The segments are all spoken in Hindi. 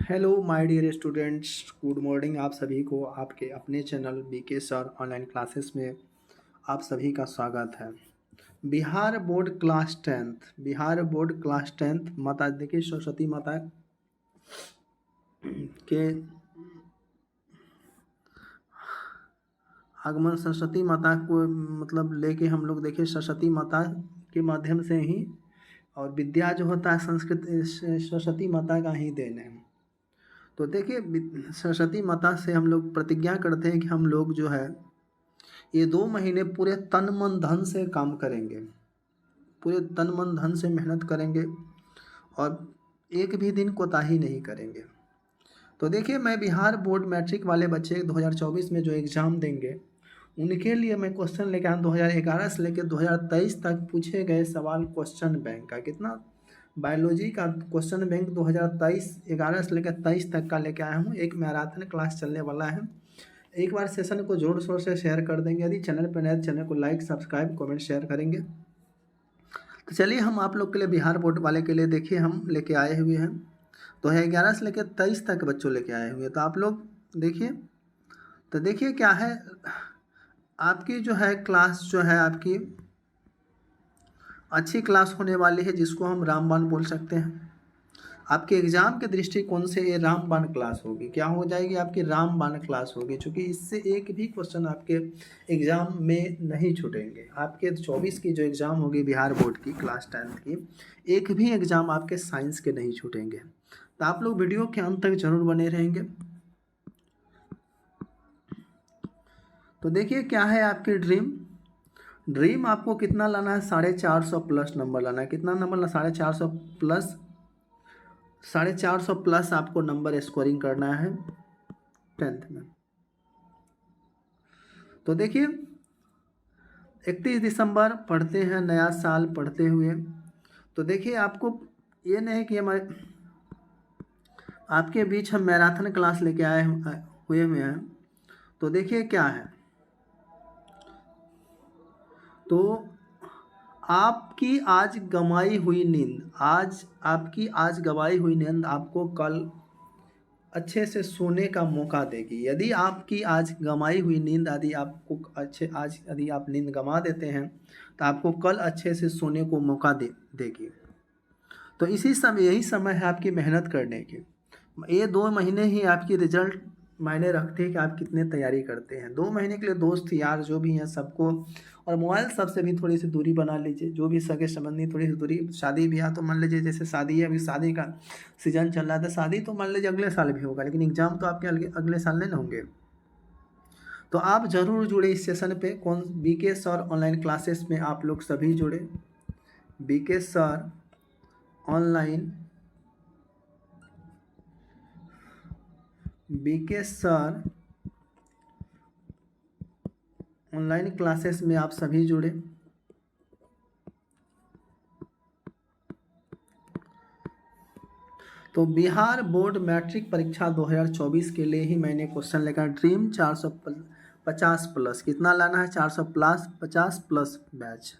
Hello my dear students, good morning. आप सभी को आपके अपने channel BK sir online classes में आप सभी का स्वागत है। बिहार बोर्ड क्लास टेंथ माता देखिए सरस्वती माता के आगमन, सरस्वती माता को मतलब लेके हम लोग देखिए सरस्वती माता के माध्यम से ही, और विद्या जो होता है संस्कृत सरस्वती माता का ही देन है। तो देखिए सरस्वती माता से हम लोग प्रतिज्ञा करते हैं कि हम लोग जो है ये 2 महीने पूरे तन मन धन से काम करेंगे, पूरे तन मन धन से मेहनत करेंगे और एक भी दिन कोताही नहीं करेंगे। तो देखिए मैं बिहार बोर्ड मैट्रिक वाले बच्चे 2024 में जो एग्ज़ाम देंगे उनके लिए मैं क्वेश्चन लेकर आया। 2011 से लेकर 2023 तक पूछे गए सवाल क्वेश्चन बैंक का कितना बायोलॉजी का क्वेश्चन बैंक 2023-11 से लेकर 23 तक का लेके आया हूँ। एक मैराथन क्लास चलने वाला है। एक बार सेशन को जोर शोर से शेयर कर देंगे। यदि चैनल पर नए चैनल को लाइक सब्सक्राइब कमेंट शेयर करेंगे। तो चलिए हम आप लोग के लिए बिहार बोर्ड वाले के लिए देखिए हम लेके आए हुए हैं 2011 से लेकर 23 तक बच्चों लेके आए हुए हैं। तो आप लोग देखिए, तो देखिए क्या है आपकी जो है क्लास जो है आपकी अच्छी क्लास होने वाली है, जिसको हम रामबाण बोल सकते हैं। आपके एग्ज़ाम के दृष्टिकोण से ये रामबाण क्लास होगी। क्या हो जाएगी? आपकी रामबाण क्लास होगी, क्योंकि इससे एक भी क्वेश्चन आपके एग्ज़ाम में नहीं छूटेंगे। आपके 24 की जो एग्ज़ाम होगी बिहार बोर्ड की क्लास 10th की, एक भी एग्ज़ाम आपके साइंस के नहीं छूटेंगे। तो आप लोग वीडियो के अंत तक जरूर बने रहेंगे। तो देखिए क्या है आपकी ड्रीम आपको कितना लाना है? 450 प्लस नंबर लाना है। कितना नंबर लाना? 450 प्लस आपको नंबर स्कोरिंग करना है 10th में। तो देखिए 31 दिसंबर पढ़ते हैं, नया साल पढ़ते हुए। तो देखिए आपको ये नहीं कि हमारे आपके बीच हम मैराथन क्लास लेके हुए हैं। तो देखिए क्या है, तो आपकी आज गंवाई हुई नींद, आज गंवाई हुई नींद आपको कल अच्छे से सोने का मौका देगी। यदि आपकी आज गंवाई हुई नींद यदि आप नींद गंवा देते हैं तो आपको कल अच्छे से सोने को मौका देगी। तो यही समय है आपकी मेहनत करने की। ये 2 महीने ही आपकी रिजल्ट मायने रखते हैं कि आप कितने तैयारी करते हैं। 2 महीने के लिए दोस्त यार जो भी हैं सबको, और मोबाइल सबसे भी थोड़ी सी दूरी बना लीजिए। जो भी सगे संबंधी थोड़ी सी दूरी, शादी ब्याह तो मान लीजिए जैसे शादी है, अभी शादी का सीजन चल रहा था, शादी तो मान लीजिए अगले साल भी होगा, लेकिन एग्जाम तो आपके अगले साल नहीं ना होंगे। तो आप जरूर जुड़े इस सेशन पे। कौन? बीके सर ऑनलाइन क्लासेस में आप लोग सभी जुड़े। BK sir online online classes में आप सभी जुड़े। तो बिहार बोर्ड मैट्रिक परीक्षा 2024 के लिए ही मैंने क्वेश्चन लेकर ड्रीम 450 प्लस कितना लाना है? 450 प्लस बैच।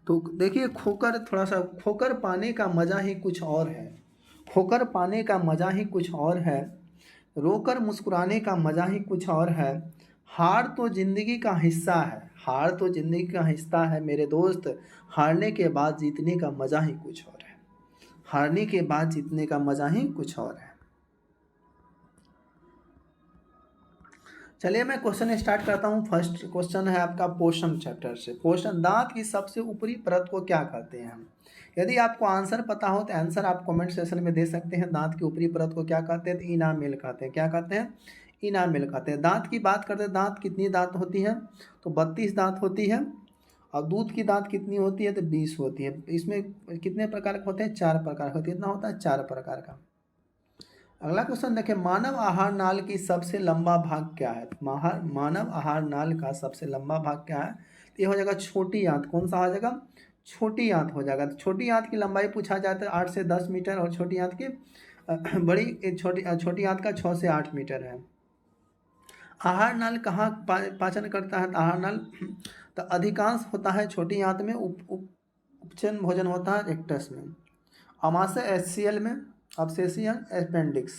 तो देखिए खोकर पाने का मज़ा ही कुछ और है। खोकर पाने का मज़ा ही कुछ और है। रोकर मुस्कुराने का मज़ा ही कुछ और है। हार तो ज़िंदगी का हिस्सा है। हार तो ज़िंदगी का हिस्सा है मेरे दोस्त। हारने के बाद जीतने का मज़ा ही कुछ और है। हारने के बाद जीतने का मज़ा ही कुछ और है। चलिए मैं क्वेश्चन स्टार्ट करता हूँ। फर्स्ट क्वेश्चन है आपका पोषण चैप्टर से। पोषण, दांत की सबसे ऊपरी परत को क्या कहते हैं हम? यदि आपको आंसर पता हो तो आंसर आप कमेंट सेक्शन में दे सकते हैं। दांत की ऊपरी परत को क्या कहते हैं? तो इनामेल कहते हैं। क्या कहते हैं? इनामेल कहते हैं। दांत की बात करते हैं, दांत कितनी दांत होती है? तो 32 दांत होती है। और दूध की दांत कितनी होती है? तो 20 होती है। इसमें कितने प्रकार के होते हैं? 4 प्रकार होते हैं। कितना होता है? 4 प्रकार का। अगला क्वेश्चन देखें, मानव आहार नाल की सबसे लंबा भाग क्या है? मानव आहार नाल का सबसे लंबा भाग क्या है? तो ये हो जाएगा छोटी आंत। कौन सा हो जाएगा? छोटी आंत हो जाएगा। तो छोटी आंत की लंबाई पूछा जाता है 8 से 10 मीटर, और छोटी आंत की बड़ी छोटी आंत का 6 से 8 मीटर है। आहार नाल कहाँ पाचन करता है? आहार नाल तो अधिकांश होता है छोटी आंत में, उपचयन भोजन होता है रेक्टस में, आमाशय एचसीएल में, अब्सेसियन अपेंडिक्स।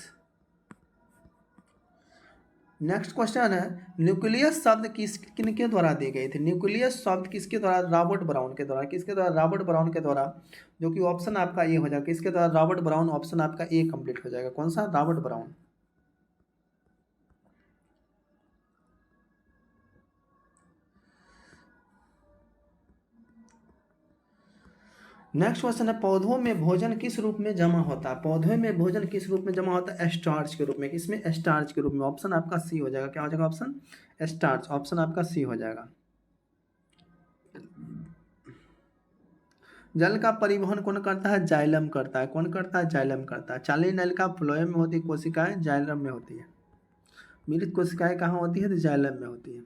नेक्स्ट क्वेश्चन है, न्यूक्लियस शब्द किनके द्वारा दी गई थी? न्यूक्लियस शब्द किसके द्वारा? रॉबर्ट ब्राउन के द्वारा। किसके द्वारा? रॉबर्ट ब्राउन के द्वारा, जो कि ऑप्शन आपका ए हो जाएगा। किसके द्वारा? रॉबर्ट ब्राउन, ऑप्शन आपका ए कंप्लीट हो जाएगा। कौन सा? Robert brown. नेक्स्ट क्वेश्चन है, पौधों में भोजन किस रूप में जमा होता है? पौधों में भोजन किस रूप में जमा होता है? स्टार्च के रूप में। किसमें? स्टार्च के रूप में। ऑप्शन आपका सी हो जाएगा। क्या हो जाएगा? Option starch. ऑप्शन आपका सी हो जाएगा। जल का परिवहन कौन करता है? जाइलम करता है। कौन करता है? जाइलम करता है। चाली नल का फ्लोएम में होती है कोशिकाएं, जाइलम में होती है। मृत कोशिकाएं कहाँ होती है? तो जाइलम में होती है।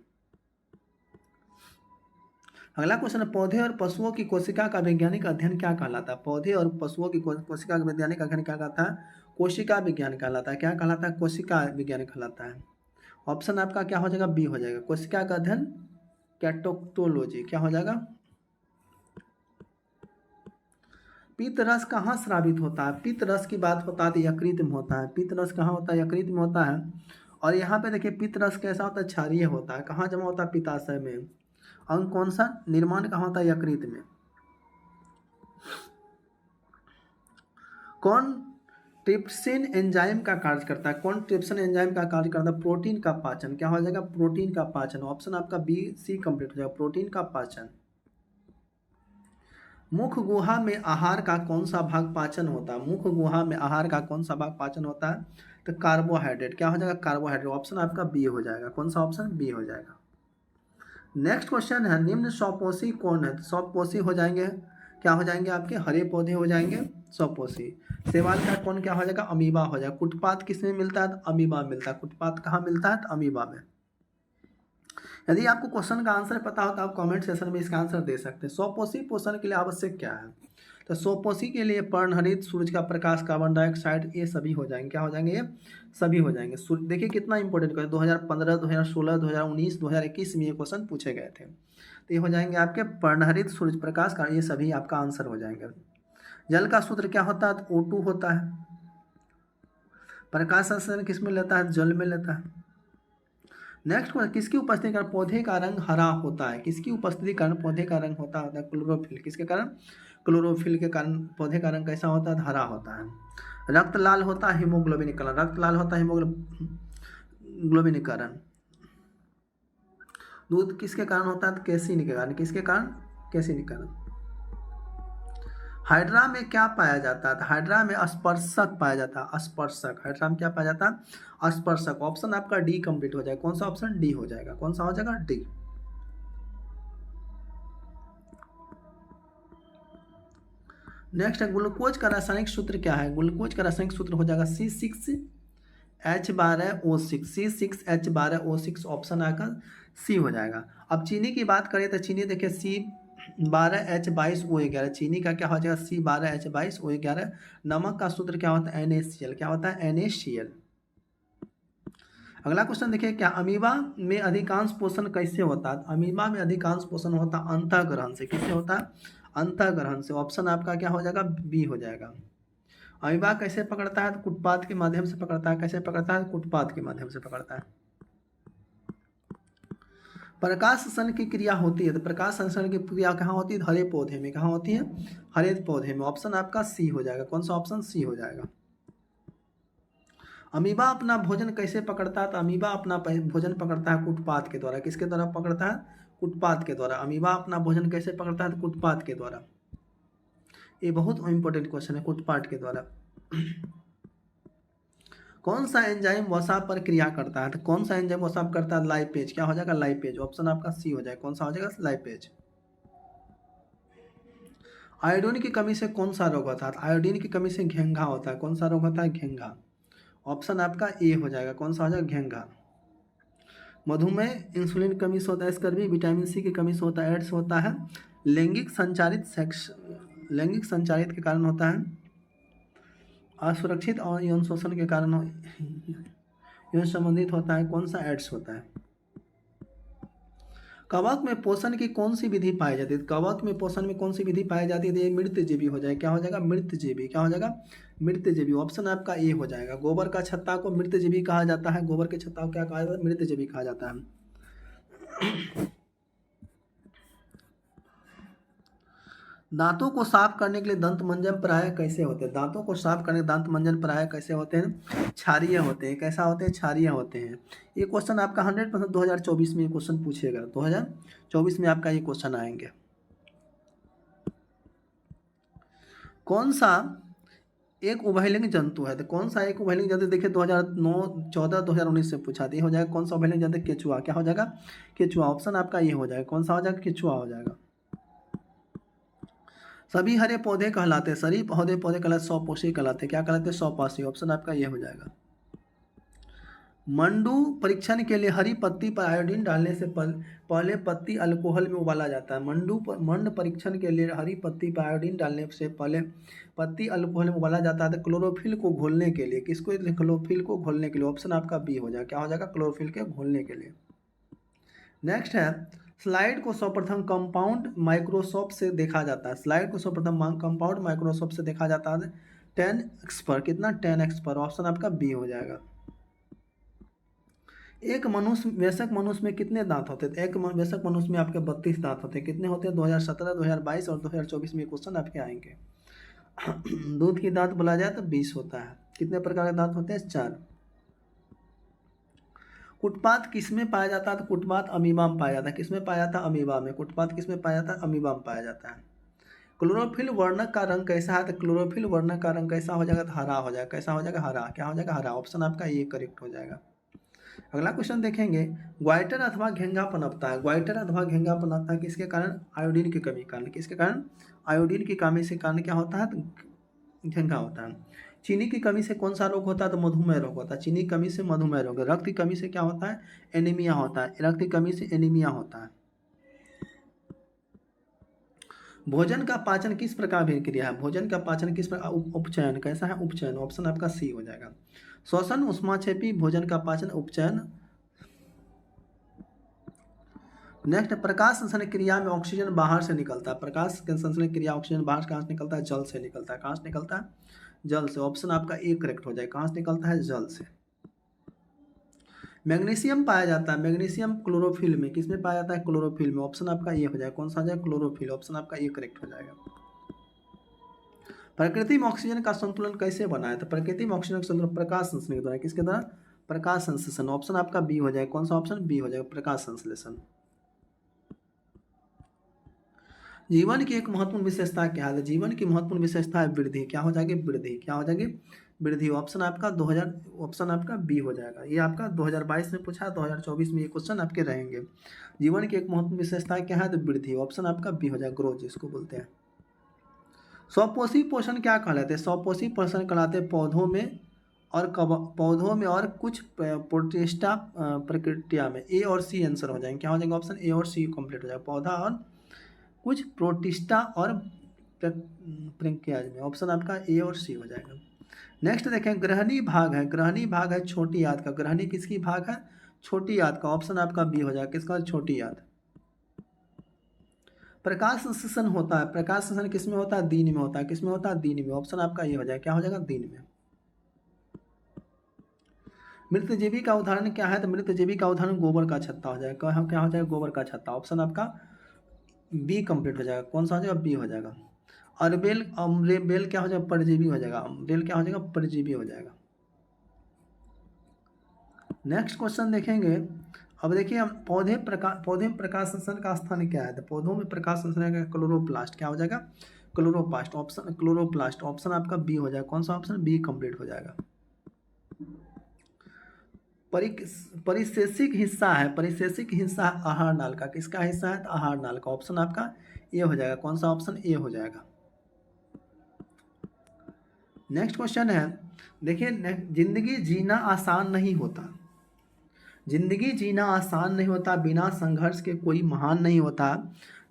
अगला क्वेश्चन है, पौधे और पशुओं की कोशिका का वैज्ञानिक अध्ययन क्या कहलाता है? पौधे और पशुओं की कोशिका का वैज्ञानिक अध्ययन क्या कहलाता है? कोशिका विज्ञान कहलाता है। क्या कहलाता है? कोशिका विज्ञान कहलाता है। ऑप्शन आपका क्या हो जाएगा? बी हो जाएगा। कोशिका का अध्ययन कैटोक्टोलॉजी। क्या हो जाएगा? पित्त रस कहाँ स्रावित होता है? पित्त रस की बात होता है तो यकृत में होता है। पित्त रस कहाँ होता है? यकृत में होता है। और यहाँ पे देखिए पित्त रस कैसा होता है? क्षारीय होता है। कहाँ जमा होता है? पित्ताशय में। अंग कौन सा? निर्माण कहाँ होता है? यकृत में। कौन ट्रिप्सिन एंजाइम का कार्य करता है? कौन ट्रिप्सिन एंजाइम का कार्य करता है? प्रोटीन का पाचन। क्या हो जाएगा? प्रोटीन का पाचन। ऑप्शन आपका बी सी कंप्लीट हो जाएगा। प्रोटीन का पाचन। मुख गुहा में आहार का कौन सा भाग पाचन होता है? मुख गुहा में आहार का कौन सा भाग पाचन होता है? तो कार्बोहाइड्रेट। क्या हो जाएगा? कार्बोहाइड्रेट। ऑप्शन आपका बी हो जाएगा। कौन सा ऑप्शन? बी हो जाएगा। नेक्स्ट क्वेश्चन है, निम्न स्वपोषी कौन है? स्वपोषी हो जाएंगे, क्या हो जाएंगे आपके? हरे पौधे हो जाएंगे स्वपोषी। शैवाल का कौन क्या हो जाएगा? अमीबा हो जाएगा। कुटपात किसमें मिलता है? तो अमीबा मिलता है। कुटपात कहाँ मिलता है? तो अमीबा में। यदि आपको क्वेश्चन का आंसर पता हो तो आप कमेंट सेक्शन में इसका आंसर दे सकते हैं। स्वपोषी पोषण के लिए आवश्यक क्या है? तो स्वपोषी के लिए पर्णहरित, सूरज का प्रकाश, कार्बन डाइऑक्साइड, ये सभी हो जाएंगे। क्या हो जाएंगे? ये सभी हो जाएंगे। देखिए कितना इंपॉर्टेंट क्वेश्चन, 2015, 2016, 2019, 2021 में ये क्वेश्चन पूछे गए थे। तो ये हो जाएंगे आपके पर्णहरित, सूरज प्रकाश का, ये सभी आपका आंसर हो जाएंगे। जल का सूत्र क्या होता है? तो O2 होता है। प्रकाश संश्लेषण किस में लेता है? जल में लेता है। नेक्स्ट क्वेश्चन, किसकी उपस्थिति के कारण पौधे का रंग हरा होता है? किसकी उपस्थिति के कारण पौधे का रंग होता है? क्लोरोफिल। किसके कारण? क्लोरोफिल के कारण पौधे का रंग कैसा होता है? हरा होता है। रक्त लाल होता है हीमोग्लोबिनीकरण। रक्त लाल होता है हीमोग्लोबिनीकरण। दूध किसके कारण होता है? केसिन के कारण। किसके कारण? केसिन के कारण। हाइड्रा में क्या पाया जाता है? हाइड्रा में स्पर्शक पाया जाता है। स्पर्शक। हाइड्रा में क्या पाया जाता है? स्पर्शक। ऑप्शन आपका डी कंप्लीट हो जाएगा। कौन सा ऑप्शन? डी हो जाएगा। कौन सा हो जाएगा? डी। नेक्स्ट है, ग्लूकोज का रासायनिक सूत्र क्या है? ग्लूकोज का रासायनिक सूत्र हो जाएगा C6H12O6। C6H12O6 ऑप्शन आकर सी हो जाएगा। अब चीनी की बात करें तो चीनी देखिए C12H22O11। चीनी का क्या हो जाएगा? C12H22O11। नमक का सूत्र क्या होता है? NaCl। क्या होता है? NaCl। अगला क्वेश्चन देखिए, क्या अमीबा में अधिकांश पोषण कैसे होता है? अमीबा में अधिकांश पोषण होता है अंतःग्रहण से। किससे होता है? अंतःग्रहण से। ऑप्शन आपका क्या हो जाएगा? बी हो जाएगा। अमीबा कैसे पकड़ता है? तो कुटपात के माध्यम से पकड़ता है। कैसे पकड़ता है? कुटपात के माध्यम से पकड़ता है। प्रकाश संश्लेषण की क्रिया होती है, तो प्रकाश संश्लेषण की क्रिया कहाँ होती है? हरे पौधे में। कहाँ होती है? हरे पौधे में। ऑप्शन आपका सी हो जाएगा। कौन सा ऑप्शन? सी हो जाएगा। अमीबा अपना भोजन कैसे पकड़ता है? तो अमीबा अपना भोजन पकड़ता है कुटपात के द्वारा। किसके द्वारा पकड़ता है? कुटपात के द्वारा। अमीबा अपना भोजन कैसे पकड़ता है? तो कुटपात के द्वारा। ये बहुत इंपॉर्टेंट क्वेश्चन है, कुटपात के द्वारा। कौन सा एंजाइम वसा पर क्रिया करता है? तो कौन सा एंजाइम वसा करता है? लाइपेज। क्या हो जाएगा? लाइपेज। ऑप्शन आपका सी हो जाएगा। कौन सा हो जाएगा? लाइपेज। आयोडीन की कमी से कौन सा रोग होता है? आयोडीन की कमी से घेंघा होता है। कौन सा रोग होता है? घेंघा। ऑप्शन आपका ए हो जाएगा। कौन सा हो जाएगा? घेंघा। मधुमेह इंसुलिन की कमी से होता है। स्कर्वी विटामिन सी की कमी से होता है। एड्स होता है लैंगिक संचारित के कारण होता है। असुरक्षित और यौन शोषण के कारण यौन संबंधित होता है, कौन सा एड्स होता है। कवक में पोषण की कौन सी विधि पाई जाती है, कवक में पोषण में कौन सी विधि पाई जाती है, तो ये मृतजीवी हो जाएगा, क्या हो जाएगा, मृतजीवी, क्या हो जाएगा, मृतजीवी। ऑप्शन आपका ए हो जाएगा। गोबर का छत्ता को मृतजीवी कहा जाता है, गोबर के छत्ता को क्या कहा जाता है, मृतजीवी कहा जाता है। दांतों को साफ करने के लिए दंत मंजन प्राय कैसे होते हैं, दांतों को साफ करने दांत मंजन प्राय कैसे होते हैं, क्षारीय होते हैं। कैसा होते हैं, क्षारीय होते हैं। ये क्वेश्चन आपका 100% 2024 में ये क्वेश्चन पूछेगा, 2024 में आपका ये क्वेश्चन आएंगे। कौन सा एक उभयलिंग जंतु है, तो कौन सा एक उभयलिंग जंतु, देखिए 2009, 14, 2019 से पूछा था। ये हो जाएगा कौन सा उभयलिंग जंतु, केचुआ, क्या हो जाएगा, केचुआ। ऑप्शन आपका ये हो जाएगा, कौन सा हो जाएगा, केचुआ हो जाएगा। सभी हरे पौधे कहलाते हैं, सभी पौधे कहलाते, सौपोषी कहलाते हैं, क्या कहलाते हैं, सौपोषी। ऑप्शन आपका ये हो जाएगा। मंडू परीक्षण के लिए हरी पत्ती पर आयोडीन डालने से पहले पत्ती अल्कोहल में उबाला जाता है। मंड परीक्षण के लिए हरी पत्ती पर आयोडीन डालने से पहले पत्ती अल्कोहल में उबाला जाता है, तो क्लोरोफिल को घोलने के लिए, किसको, क्लोरोफिल को घोलने के लिए। ऑप्शन आपका बी हो जाएगा, क्या हो जाएगा, क्लोरोफिल के घोलने के लिए। नेक्स्ट है, स्लाइड को सर्वप्रथम कंपाउंड माइक्रोस्कोप से देखा जाता है, स्लाइड को सर्वप्रथम कंपाउंड माइक्रोस्कोप से देखा जाता है 10x पर, कितना, 10x पर। ऑप्शन आपका बी हो जाएगा। एक मनुष्य, वयस्क मनुष्य में कितने दांत होते हैं, एक वयस्क मनुष्य में आपके 32 दांत होते हैं। कितने होते हैं, 2017, 2022 और 2024 में क्वेश्चन आपके आएंगे। दूध की दांत बोला जाए तो 20 होता है। कितने प्रकार के दांत होते हैं, 4। कुटपात किसमें पाया जाता है, तो कुटपात अमीबा में पाया जाता है। किसमें पाया जाता है, अमीबा में। कुटपात किसमें पाया जाता है, अमीबा में पाया जाता है। क्लोरोफिल वर्णक का रंग कैसा है, तो क्लोरोफिल वर्णक का रंग कैसा हो जाएगा, तो हरा हो जाएगा। कैसा हो जाएगा, हरा, क्या हो जाएगा, हरा। ऑप्शन आपका ये करेक्ट हो जाएगा। अगला क्वेश्चन देखेंगे, ग्वाइटर अथवा घेंगा पनपता है, ग्वाइटर अथवा घेंगा पनपता है किसके कारण, आयोडीन की कमी के कारण। किसके कारण, आयोडीन की कमी से कारण क्या होता है, तो घेंगा होता है। चीनी की कमी से कौन सा रोग होता है, तो मधुमेह रोग होता है। चीनी की कमी से मधुमेह रोग। रक्त की कमी से क्या होता है, एनीमिया होता है। रक्त की कमी से एनीमिया होता है। भोजन का पाचन किस प्रकार अभिक्रिया है, भोजन का पाचन किस प्रकार, उपचयन। कैसा है, उपचयन। ऑप्शन आपका सी हो जाएगा। श्वसन, ऊष्माक्षेपी, भोजन का पाचन, उपचयन। नेक्स्ट, प्रकाश संश्लेषण क्रिया में ऑक्सीजन बाहर से निकलता है, प्रकाश संश्लेषण क्रिया ऑक्सीजन बाहर कहाँ से निकलता है, जल से निकलता है। कहाँ से निकलता है, जल से। ऑप्शन आपका ए करेक्ट हो जाएगा, कहाँ से निकलता है, जल से। मैग्नीशियम पाया जाता है, मैग्नीशियम क्लोरोफिल में, किसमें पाया जाता है, क्लोरोफिल में। ऑप्शन आपका ये हो जाएगा, कौन सा हो जाएगा, क्लोरोफिल। ऑप्शन आपका ये करेक्ट हो जाएगा। प्रकृति में ऑक्सीजन का संतुलन कैसे बना है, तो प्रकृति में ऑक्सीजन का संतुलन प्रकाश संश्लेषण के द्वारा। किसके द्वारा, प्रकाश संश्लेषण। ऑप्शन आपका बी हो जाएगा, कौन सा ऑप्शन, बी हो जाएगा, प्रकाश संश्लेषण। जीवन की एक महत्वपूर्ण विशेषता क्या है, जीवन की महत्वपूर्ण विशेषता है वृद्धि। क्या हो जाएगी, वृद्धि। क्या हो जाएगी, वृद्धि। ऑप्शन आपका 2000, ऑप्शन आपका बी हो जाएगा। ये आपका 2022 में पूछा, 2024 में ये क्वेश्चन आपके रहेंगे। जीवन की एक महत्वपूर्ण विशेषता क्या है, तो वृद्धि। ऑप्शन आपका बी हो जाएगा, ग्रोथ जिसको बोलते हैं। स्वपोषी पोषण क्या कहलाते हैं, स्वपोषी पोषण कहलाते हैं पौधों में और पौधों में और कुछ प्रोटिस्टा प्रक्रिया में। ए और सी आंसर हो जाएंगे, क्या हो जाएगा, ऑप्शन ए और सी कंप्लीट हो जाएगा। पौधा और कुछ प्रोटिस्टा और प्रक्रिया में। ऑप्शन आपका ए और सी हो जाएगा। नेक्स्ट देखें, ग्रहणी भाग है, ग्रहणी भाग है छोटी आंत का। ग्रहणी किसकी भाग है, छोटी आंत का। ऑप्शन आपका बी हो जाएगा, किसका, छोटी आंत। प्रकाश संश्लेषण होता है, प्रकाश संश्लेषण किसमें होता है, दिन में होता है। किसमें होता है, दिन में। ऑप्शन आपका ये हो जाएगा, क्या हो जाएगा, दिन में। मृतजीवी का उदाहरण क्या है, तो मृतजीवी का उदाहरण गोबर का छत्ता हो जाएगा। क्या हो जाएगा, गोबर का छत्ता। ऑप्शन आपका बी कंप्लीट हो जाएगा, कौन सा हो जाएगा, बी हो जाएगा। और बेल क्या हो जाएगा, परजीवी हो जाएगा। बेल क्या हो जाएगा, परजीवी हो जाएगा। नेक्स्ट क्वेश्चन देखेंगे। अब देखिए हम पौधे में प्रकाश संश्लेषण का स्थान क्या है, तो पौधों में प्रकाश संश्लेषण का क्लोरोप्लास्ट। क्या हो जाएगा, क्लोरोप्लास्ट। Option chloroplast. ऑप्शन आपका बी हो जाएगा, कौन सा ऑप्शन, बी कंप्लीट हो जाएगा। परिशेषिक हिस्सा है, परिशेषिक हिस्सा आहार नाल का। किसका हिस्सा है, तो आहार नाल का। ऑप्शन आपका ए हो जाएगा, कौन सा ऑप्शन, ए हो जाएगा। नेक्स्ट क्वेश्चन है, देखिए, जिंदगी जीना आसान नहीं होता, जिंदगी जीना आसान नहीं होता, बिना संघर्ष के कोई महान नहीं होता,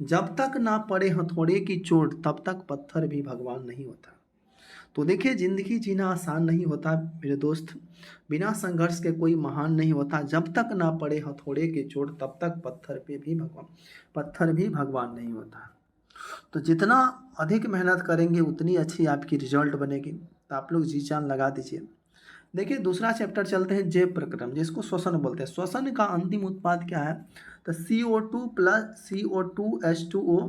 जब तक ना पड़े हथौड़े की चोट तब तक पत्थर भी भगवान नहीं होता। तो देखिए, ज़िंदगी जीना आसान नहीं होता मेरे दोस्त। बिना संघर्ष के कोई महान नहीं होता। जब तक ना पड़े हथौड़े की चोट तब तक पत्थर भी भगवान नहीं होता। तो जितना अधिक मेहनत करेंगे उतनी अच्छी आपकी रिजल्ट बनेगी। तो आप लोग जी जान लगा दीजिए। देखिए, दूसरा चैप्टर चलते हैं, जैव प्रक्रम, जिसको श्वसन बोलते हैं। श्वसन का अंतिम उत्पाद क्या है? तो CO2 प्लस CO2 H2O।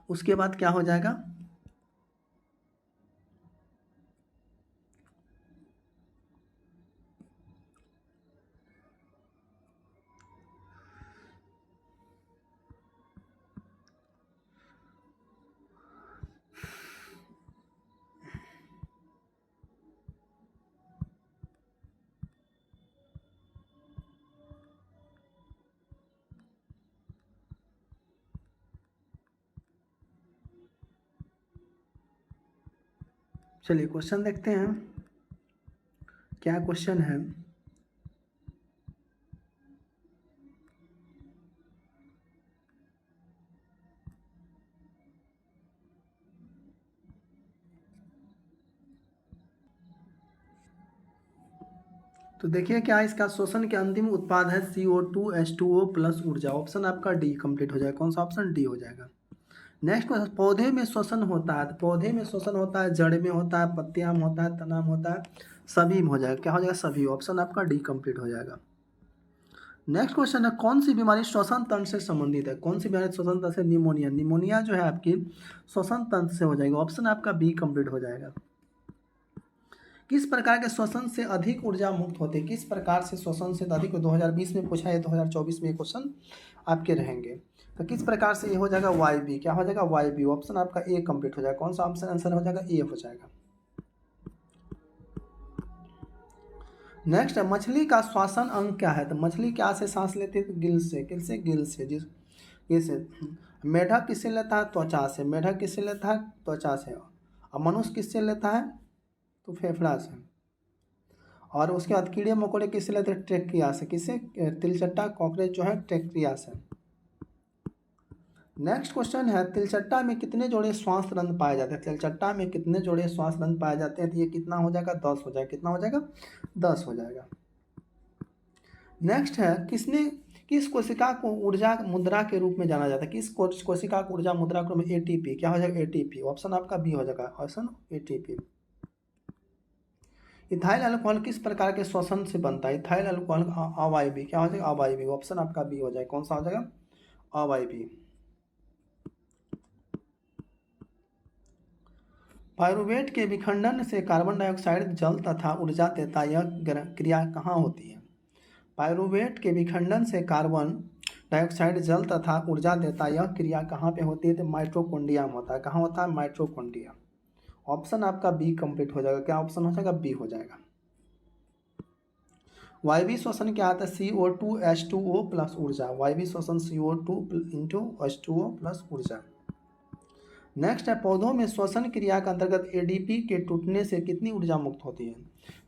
उसके बाद क्या हो जाएगा? चलिए क्वेश्चन देखते हैं, क्या क्वेश्चन है। तो देखिए, क्या इसका श्वसन के अंतिम उत्पाद है CO2 H2O प्लस ऊर्जा। ऑप्शन आपका डी कंप्लीट हो जाएगा। कौन सा ऑप्शन? डी हो जाएगा। नेक्स्ट क्वेश्चन, पौधे में श्वसन होता है। तो पौधे में श्वसन होता है, जड़ में होता है, पत्तियां में होता है, तना में होता है, सभी में हो जाएगा। क्या हो जाएगा? सभी। ऑप्शन आपका डी कंप्लीट हो जाएगा। नेक्स्ट क्वेश्चन है, कौन सी बीमारी श्वसन तंत्र से संबंधित है? कौन सी बीमारी श्वसन तंत्र से? निमोनिया। निमोनिया जो है आपकी श्वसन तंत्र से हो जाएगी। ऑप्शन आपका बी कंप्लीट हो जाएगा। किस प्रकार के श्वसन से अधिक ऊर्जा मुक्त होती है? किस प्रकार से श्वसन से अधिक? 2020 में पूछा है, 2024 में क्वेश्चन आपके रहेंगे। तो किस प्रकार से ये हो जाएगा? Y B. क्या हो जाएगा? Y B. ऑप्शन आपका ए कंप्लीट हो जाएगा। कौन सा ऑप्शन आंसर हो जाएगा? ए हो जाएगा। नेक्स्ट है, मछली का श्वसन अंग क्या है? तो मछली क्या से सांस लेती है? तो गिल से। किससे? गिल से। गिल से। मेढक किससे लेता है? त्वचा से। मेढक किससे लेता है? त्वचा से। और मनुष्य किससे लेता है? तो फेफड़ा से। और उसके बाद कीड़े मकोड़े किससे लेते हैं? ट्रेक्रिया से। किससे? तिलचट्टा कॉकरोच जो है ट्रेक्रिया से। नेक्स्ट क्वेश्चन है, तिलचट्टा में कितने जोड़े श्वास रंध्र पाए जाते हैं? तिलचट्टा में कितने जोड़े श्वास रंध्र पाए जाते हैं? तो ये कितना हो जाएगा? 10 हो जाएगा। कितना हो जाएगा? 10 हो जाएगा। नेक्स्ट है, किस कोशिका को ऊर्जा मुद्रा के रूप में जाना जाता है? किस कोशिका को ऊर्जा मुद्रा के रूप में? ATP। क्या हो जाएगा? ATP। ऑप्शन आपका बी हो जाएगा। Option ATP। इथाइल अल्कोहल किस प्रकार के श्वसन से बनता है? इथाइल अल्कोहल अवायवी। क्या हो जाएगा? अवायवी। ऑप्शन आपका बी हो जाएगा। कौन सा हो जाएगा? अवायवी। पायरुवेट के विखंडन से कार्बन डाइऑक्साइड जल तथा ऊर्जा देता, यह क्रिया कहाँ होती है? पायरुवेट के विखंडन से कार्बन डाइऑक्साइड जल तथा ऊर्जा देता, यह क्रिया कहाँ पे होती है? तो माइटोकॉन्ड्रिया में होता है। कहाँ होता है? माइटोकॉन्ड्रिया। ऑप्शन आपका बी कंप्लीट हो जाएगा। क्या ऑप्शन हो जाएगा? बी हो जाएगा। वायवीय श्वसन क्या आता है? CO2 H2O प्लस ऊर्जा। वायवीय श्वसन CO2 इंटू H2O प्लस ऊर्जा। नेक्स्ट है, पौधों में श्वसन क्रिया के अंतर्गत ADP के टूटने से कितनी ऊर्जा मुक्त होती है?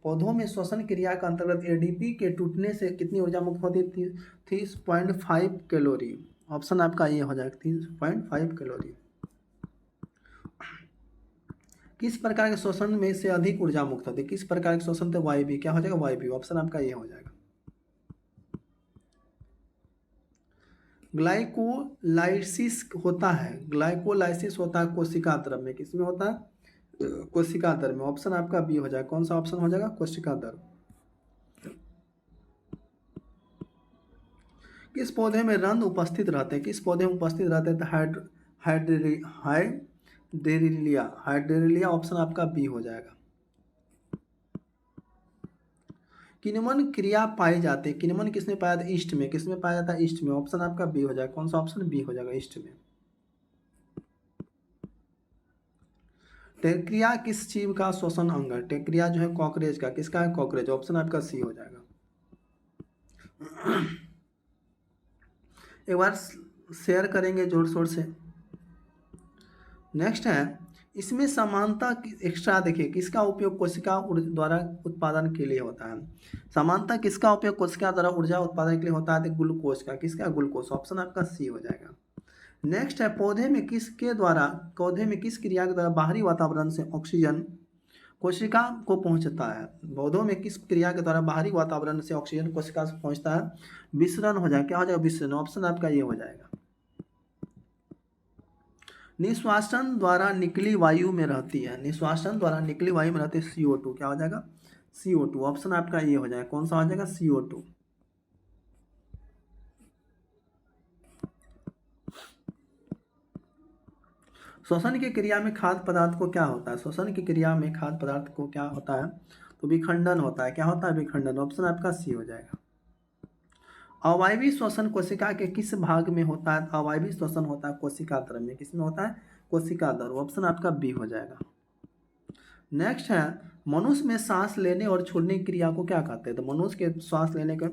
पौधों में श्वसन क्रिया के अंतर्गत ADP के टूटने से कितनी ऊर्जा मुक्त होती है? 30.5 कैलोरी। ऑप्शन आपका ये हो जाएगा, 30.5 कैलोरी। किस प्रकार के श्वसन में से अधिक ऊर्जा मुक्त होती है? किस प्रकार के श्वसन? तो वायबी। क्या हो जाएगा? वायबी। ऑप्शन आपका ये हो जाएगा। ग्लाइकोलाइसिस होता है। ग्लाइकोलाइसिस होता है कोशिका द्रव में। किसमें होता है? कोशिका द्रव में। ऑप्शन आपका बी हो जाएगा। कौन सा ऑप्शन हो जाएगा? कोशिका द्रव। किस पौधे में रंध्र उपस्थित रहते हैं? किस पौधे में उपस्थित रहते हैं? तो हाइड्रेरिया। ऑप्शन आपका बी हो जाएगा। किन्वन क्रिया पाई जाती है। किन्वन किसमें पाया जाता है? ईस्ट में। किसमें पाया जाता है? ईस्ट में। ऑप्शन आपका बी हो जाएगा। कौन सा ऑप्शन? बी हो जाएगा, ईस्ट में। टेक्रिया किस जीव का श्वसन अंग है? टेक्रिया जो है कॉकरेज का। किसका है? कॉकरेज। ऑप्शन आपका सी हो जाएगा। एक बार शेयर करेंगे जोर शोर से। नेक्स्ट है, इसमें समानता एक्स्ट्रा देखिए, किसका उपयोग कोशिका द्वारा उत्पादन के लिए होता है? समानता किसका उपयोग कोशिका द्वारा ऊर्जा उत्पादन के लिए होता है? तो ग्लूकोज का। किसका? ग्लूकोज। ऑप्शन आपका सी हो जाएगा। नेक्स्ट है पौधे में किस क्रिया के द्वारा बाहरी वातावरण से ऑक्सीजन कोशिका को पहुंचता है। पौधों में किस क्रिया के द्वारा बाहरी वातावरण से ऑक्सीजन कोशिका से पहुंचता है। विसरण हो जाएगा। क्या हो जाएगा? विसरण। ऑप्शन आपका ये हो जाएगा। निश्वासन द्वारा निकली वायु में रहती है। निश्वासन द्वारा निकली वायु में रहती है CO2। क्या हो जाएगा? CO2। ऑप्शन आपका ये हो जाएगा। कौन सा हो जाएगा? CO2। श्वसन की क्रिया में खाद्य पदार्थ को क्या होता है? श्वसन की क्रिया में खाद्य पदार्थ को क्या होता है? तो विखंडन होता है। क्या होता है? विखंडन। ऑप्शन आपका सी हो जाएगा। अवायवीय श्वसन कोशिका के किस भाग में होता है? अवायवीय श्वसन होता है कोशिका द्रव में। किसमें होता है? कोशिका द्रव। ऑप्शन आपका बी हो जाएगा। नेक्स्ट है मनुष्य में सांस लेने और छोड़ने की क्रिया को क्या कहते हैं? तो मनुष्य के श्वास लेने का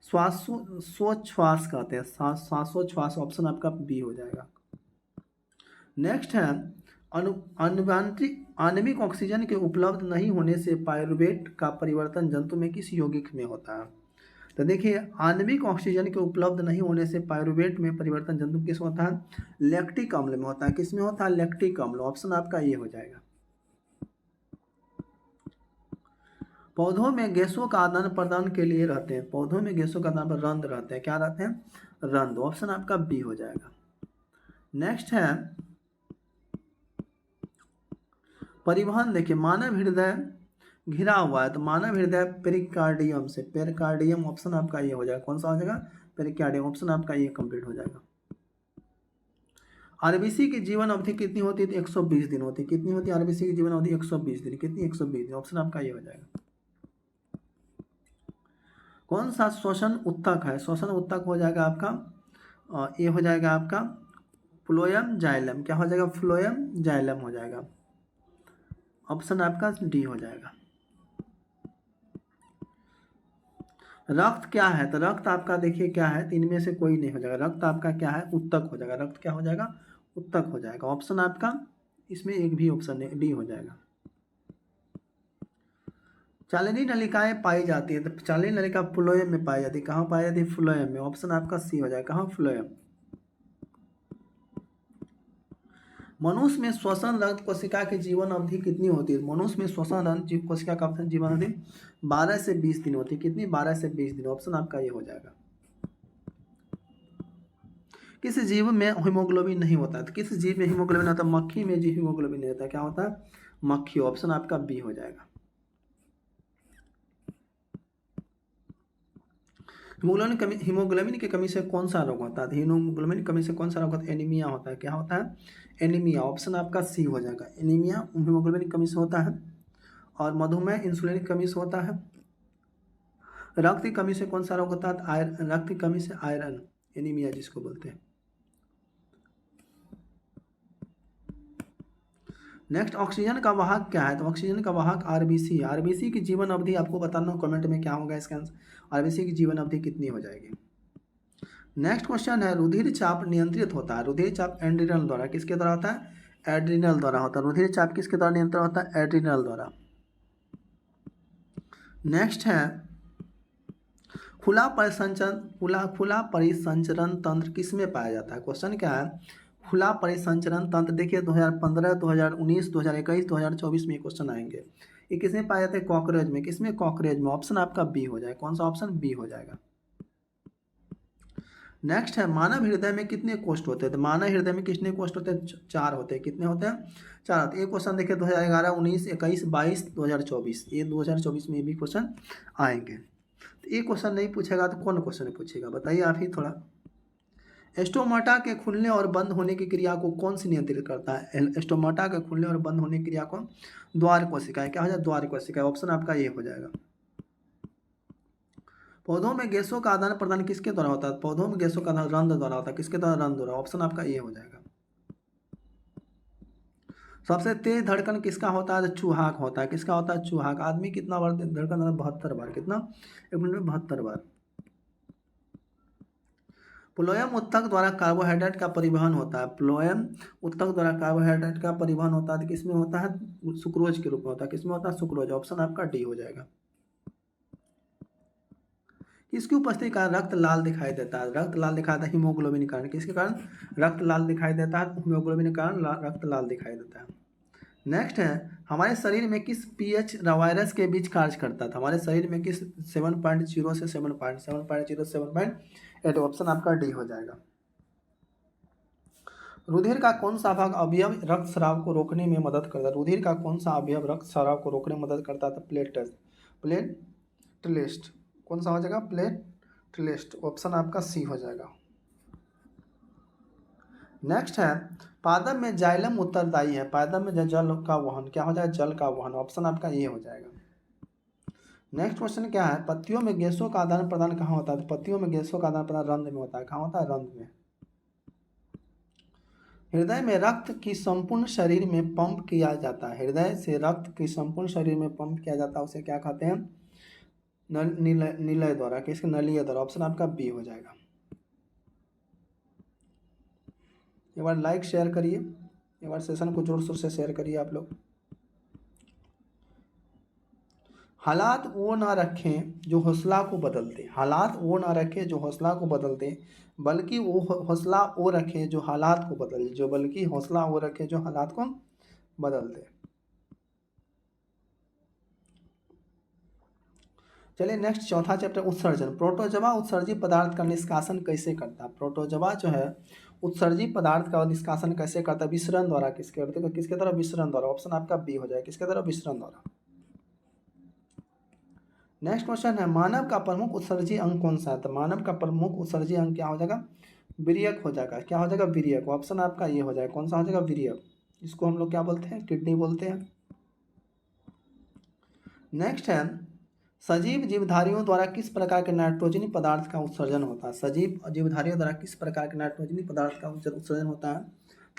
श्वासोच्छ्वास कहते हैं। श्वासोच्छ्वास। ऑप्शन आपका बी हो जाएगा। नेक्स्ट है आणविक ऑक्सीजन के उपलब्ध नहीं होने से पायरुवेट का परिवर्तन जंतु में किस यौगिक में होता है? तो देखिए आणविक ऑक्सीजन के उपलब्ध नहीं होने से पायरुवेट में परिवर्तन जंतु किस होता है? लैक्टिक अम्ल में होता है। किस में होता है? लैक्टिक अम्ल। ऑप्शन आपका ये हो जाएगा। पौधों में गैसों का आदान प्रदान के लिए रहते हैं। पौधों में गैसों का आदान प्रदान रंध्र रहते हैं। क्या रहते हैं? रंध्र। ऑप्शन आपका बी हो जाएगा। नेक्स्ट है परिवहन। देखिए मानव हृदय घिरा हुआ है तो मानव हृदय पेरिकार्डियम से। पेरिकार्डियम। ऑप्शन आपका ये हो जाएगा। कौन सा हो जाएगा? पेरिकार्डियम। ऑप्शन आपका ये कंप्लीट हो जाएगा। आरबीसी की जीवन अवधि कितनी होती है? 120 दिन होती है। कितनी होती है आरबीसी की जीवन अवधि? 120 दिन। कितनी? 120 दिन। ऑप्शन आपका ये हो जाएगा। कौन सा श्वसन उत्तक है? श्वसन उत्तक हो जाएगा आपका ये हो जाएगा आपका फ्लोएम जाइलम। क्या हो जाएगा? फ्लोएम जाइलम हो जाएगा। ऑप्शन आपका डी हो जाएगा। रक्त क्या है? तो रक्त आपका देखिए क्या है? तो इनमें से कोई नहीं हो जाएगा। रक्त आपका क्या है? उत्तक हो जाएगा। रक्त क्या हो जाएगा? उत्तक हो जाएगा। ऑप्शन आपका इसमें एक भी ऑप्शन नहीं, डी हो जाएगा। चालनी नलिकाएं पाई जाती है तो चालनी नलिका फ्लोएम में पाई जाती है। कहाँ पाई जाती है? फ्लोएम में। ऑप्शन आपका सी हो जाएगा। कहाँ? फ्लोएम। मनुष्य में श्वसन रक्त कोशिका की जीवन अवधि कितनी होती है? मनुष्य में श्वसन रक्त कोशिका का जीवन अवधि 12 से 20 दिन होती है। कितनी? 12 से 20 दिन। ऑप्शन आपका ये हो जाएगा। किस जीव में हीमोग्लोबिन नहीं होता है? तो किस जीव में हीमोग्लोबिन होता है? मक्खी में जी हीमोग्लोबिन नहीं होता है। क्या होता है? मक्खी। ऑप्शन आपका बी हो जाएगा। हीमोग्लोबिन की कमी से कौन सा रोग होता है? हीमोग्लोबिन की कमी से कौन सा रोग होता है? एनीमिया होता है। क्या होता है? एनीमिया। ऑप्शन आपका सी हो जाएगा। एनीमिया हीमोग्लोबिन की कमी से होता है। और मधुमेह इंसुलिन की कमी से होता है। रक्त की कमी से कौन सा रोग होता है? आयरन। रक्त की कमी से आयरन एनीमिया जिसको बोलते हैं। नेक्स्ट ऑक्सीजन का वाहक क्या है? तो ऑक्सीजन का वाहक आरबीसी। आरबीसी की जीवन अवधि आपको बताना कमेंट में क्या होगा इसका आंसर। आरबीसी की जीवन अवधि कितनी हो जाएगी? नेक्स्ट क्वेश्चन है रुधिर चाप नियंत्रित होता है। रुधिर चाप एड्रिनल द्वारा। किसके द्वारा होता है? एड्रिनल द्वारा होता है। रुधिर चाप किसके द्वारा नियंत्रण होता है? एड्रिनल द्वारा। नेक्स्ट है खुला परिसंचरण तंत्र किसमें पाया जाता है? क्वेश्चन क्या है? खुला परिसंचरण तंत्र। देखिए 2015, 2019, 2021, 2024 में क्वेश्चन आएंगे। ये किसमें पाए जाते हैं? कॉकरोच में। किसमें? कॉकरोच में। ऑप्शन आपका बी हो जाएगा। कौन सा ऑप्शन? बी हो जाएगा। नेक्स्ट है मानव हृदय में कितने कोष्ठ होते हैं? तो मानव हृदय में कितने कोष्ठ होते हैं? 4 होते हैं। कितने होते हैं? 4 होते हैं। ये क्वेश्चन देखिए 2011, 19, 21, 22, 2024 ये 2024 में भी क्वेश्चन आएंगे। तो ये क्वेश्चन नहीं पूछेगा तो कौन क्वेश्चन पूछेगा? बताइए आप ही थोड़ा। स्टोमाटा के खुलने और बंद होने की क्रिया को कौन सी नियंत्रित करता है? स्टोमाटा के खुलने और बंद होने की क्रिया को द्वार कोशिका। क्या हो जाए? द्वार कोशिका। ऑप्शन आपका ये हो जाएगा। पौधों में गैसों का आदान प्रदान किसके द्वारा होता है? पौधों में गैसों का आदान रंध्र द्वारा होता है। किसके द्वारा? रंध्र द्वारा। ऑप्शन आपका ये हो जाएगा। सबसे तेज धड़कन किसका होता है? तो चूहाक होता है। किसका होता है? चूहाक। आदमी कितना बार धड़कन? 72 बार। कितना? 1 मिनट में 72 बार। फ्लोएम उत्तक द्वारा कार्बोहाइड्रेट का परिवहन होता है। फ्लोएम उत्तक द्वारा कार्बोहाइड्रेट का परिवहन होता है तो किसमें होता है? सुक्रोज के रूप में होता है। किसमें होता है? सुक्रोज। ऑप्शन आपका डी हो जाएगा। किसकी उपस्थिति के कारण रक्त लाल दिखाई देता है? रक्त लाल दिखाई देता है हीमोग्लोबिन के कारण। किसके कारण रक्त लाल दिखाई देता है? हीमोग्लोबिन के कारण रक्त लाल दिखाई देता है। नेक्स्ट है, हमारे शरीर में किस पीएच वायरस के बीच कार्य करता था? हमारे शरीर में किस 7.0 से 7.0 7.8? ऑप्शन आपका डी हो जाएगा। रुधिर का कौन सा भाग अवयव रक्तस्राव को रोकने में मदद करता है? रुधिर का कौन सा अवयव रक्तस्राव को रोकने में मदद करता था? प्लेटलेट। कौन सा हो जाएगा? प्लेटलेट। ऑप्शन आपका सी हो जाएगा। नेक्स्ट है, पादप में जाइलम उत्तरदायी है। पादप में जल का वहन क्या हो जाएगा? जल का वहन। ऑप्शन आपका ये हो जाएगा। नेक्स्ट क्वेश्चन क्या है, पत्तियों में गैसों का आदान प्रदान कहाँ होता है? तो पत्तियों में गैसों का आदान प्रदान रंध्र में होता है। कहाँ होता है? रंध्र में। हृदय में रक्त की संपूर्ण शरीर में पंप किया जाता है। हृदय से रक्त की संपूर्ण शरीर में पंप किया जाता है, उसे क्या कहते हैं? निलय द्वारा। किसके? नलीय द्वारा। ऑप्शन आपका बी हो जाएगा। एक बार लाइक शेयर करिए, एक बार सेशन को जोर शोर से शेयर करिए आप लोग। हालात वो ना रखें जो हौसला को बदलते। हालात वो ना रखें जो हौसला को बदलते, बल्कि वो हौसला वो रखें जो हालात को बदल जो बल्कि हौसला वो रखें जो हालात को बदलते। चलिए नेक्स्ट चौथा चैप्टर, उत्सर्जन। प्रोटोजवा उत्सर्जी पदार्थ का निष्कासन कैसे करता है? प्रोटोजवा जो है उत्सर्जी पदार्थ का निष्कासन कैसे करता है? विसरण द्वारा। किसके द्वारा? विसरण द्वारा। ऑप्शन आपका बी हो जाएगा। किसके द्वारा? विसरण द्वारा। नेक्स्ट क्वेश्चन है, मानव का प्रमुख उत्सर्जी अंग कौन सा है? तो मानव का प्रमुख उत्सर्जी अंग क्या हो जाएगा? वीर्यक हो जाएगा। क्या हो जाएगा? वीर्यक। ऑप्शन आपका ये हो जाएगा। कौन सा हो जाएगा? वीर्यक। इसको हम लोग क्या बोलते हैं? किडनी बोलते हैं। नेक्स्ट है, सजीव जीवधारियों द्वारा किस प्रकार के नाइट्रोजनी पदार्थ का उत्सर्जन होता है? सजीव जीवधारियों द्वारा किस प्रकार के नाइट्रोजनी पदार्थ का उत्सर्जन होता है?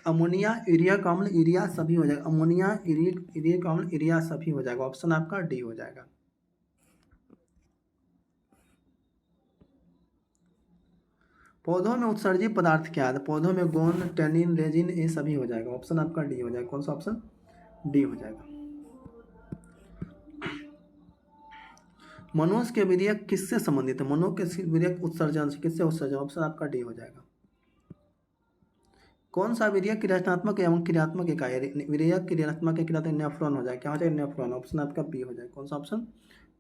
अमोनिया, यूरिक अम्ल, यूरिया सभी हो जाएगा। अमोनिया, यूरिक अम्ल, यूरिया सभी हो जाएगा। ऑप्शन आपका डी हो जाएगा। पौधों में उत्सर्जी पदार्थ क्या है? पौधों में गोंद, टेनिन, रेजिन, ये सभी हो जाएगा। ऑप्शन आपका डी हो जाएगा। कौन सा ऑप्शन? डी हो जाएगा। मनुष्य के वीर्यक किससे संबंधित है? मनुष्य के वीर्यक उत्सर्जन से। किससे उत्सर्जन? ऑप्शन आपका डी हो जाएगा। कौन सा वीर्यक क्रियात्मक एवं क्रियात्मक इकाई? वीर्यक क्रियात्मक क्रियात्मक नेफ्रॉन हो जाएगा। क्या हो जाएगा? नेफ्रॉन। ऑप्शन आपका बी हो जाएगा। कौन सा ऑप्शन?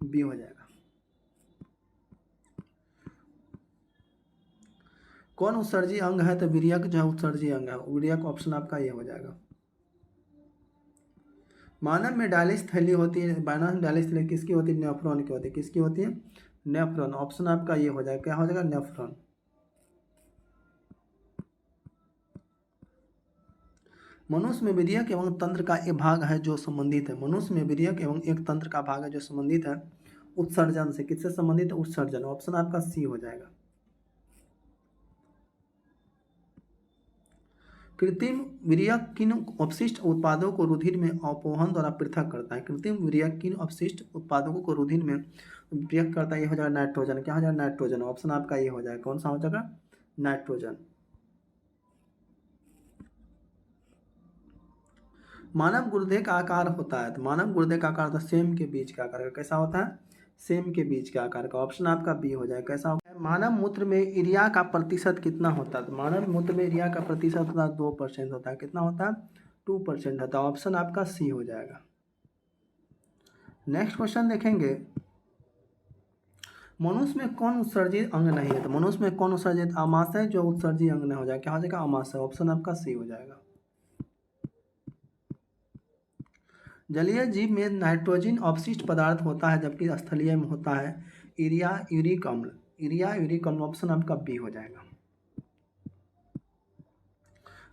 बी हो जाएगा। कौन उत्सर्जी अंग है? तो वीर्यक जो है उत्सर्जी अंग है। वीर्यक। ऑप्शन आपका ये हो जाएगा। मानव में डायलिस थैली होती है। मानव में डायलिस थैली किसकी होती है? नेफ्रॉन की होती है। किसकी होती है? नेफ्रॉन। ऑप्शन आपका ये हो जाएगा। क्या हो जाएगा? नेफ्रॉन। मनुष्य में वीर्यक एवं तंत्र का एक भाग है जो संबंधित है। मनुष्य में वीर्यक एवं एक तंत्र का भाग है जो संबंधित है उत्सर्जन से। किससे संबंधित है? उत्सर्जन। ऑप्शन आपका सी हो जाएगा। कृत्रिम वीर्यक किन अपशिष्ट उत्पादों को रुधिर में अवपोहन द्वारा पृथक करता है? कृत्रिम वीर्यक किन अपशिष्ट उत्पादों को रुधिर में पृथक करता है? ये हो जाएगा नाइट्रोजन। क्या हो जाएगा? नाइट्रोजन। ऑप्शन आपका ये हो जाएगा। कौन सा हो जाएगा? नाइट्रोजन। मानव गुर्दे का आकार होता है। तो मानव गुर्दे का आकार होता है सेम के बीच का आकार का। कैसा होता है? सेम के बीच के आकार का। ऑप्शन आपका बी हो जाएगा। कैसा होगा? मानव मूत्र में यूरिया का प्रतिशत कितना होता है? तो मानव मूत्र में यूरिया का प्रतिशत होता है 2% होता है। कितना होता है? 2% होता है। ऑप्शन आपका सी हो जाएगा। नेक्स्ट क्वेश्चन देखेंगे, मनुष्य में कौन उत्सर्जित अंग नहीं है? तो मनुष्य में कौन उत्सर्जित? आमाशय जो उत्सर्जित अंग नहीं हो जाएगा। क्या हो जाएगा? आमाशय। ऑप्शन आपका सी हो जाएगा। जलीय जीव में नाइट्रोजन अपशिष्ट पदार्थ होता है, जबकि स्थलीय में होता है यूरिया, यूरिक अम्ल। यूरिया, यूरिक अम्ल। ऑप्शन आपका बी हो जाएगा।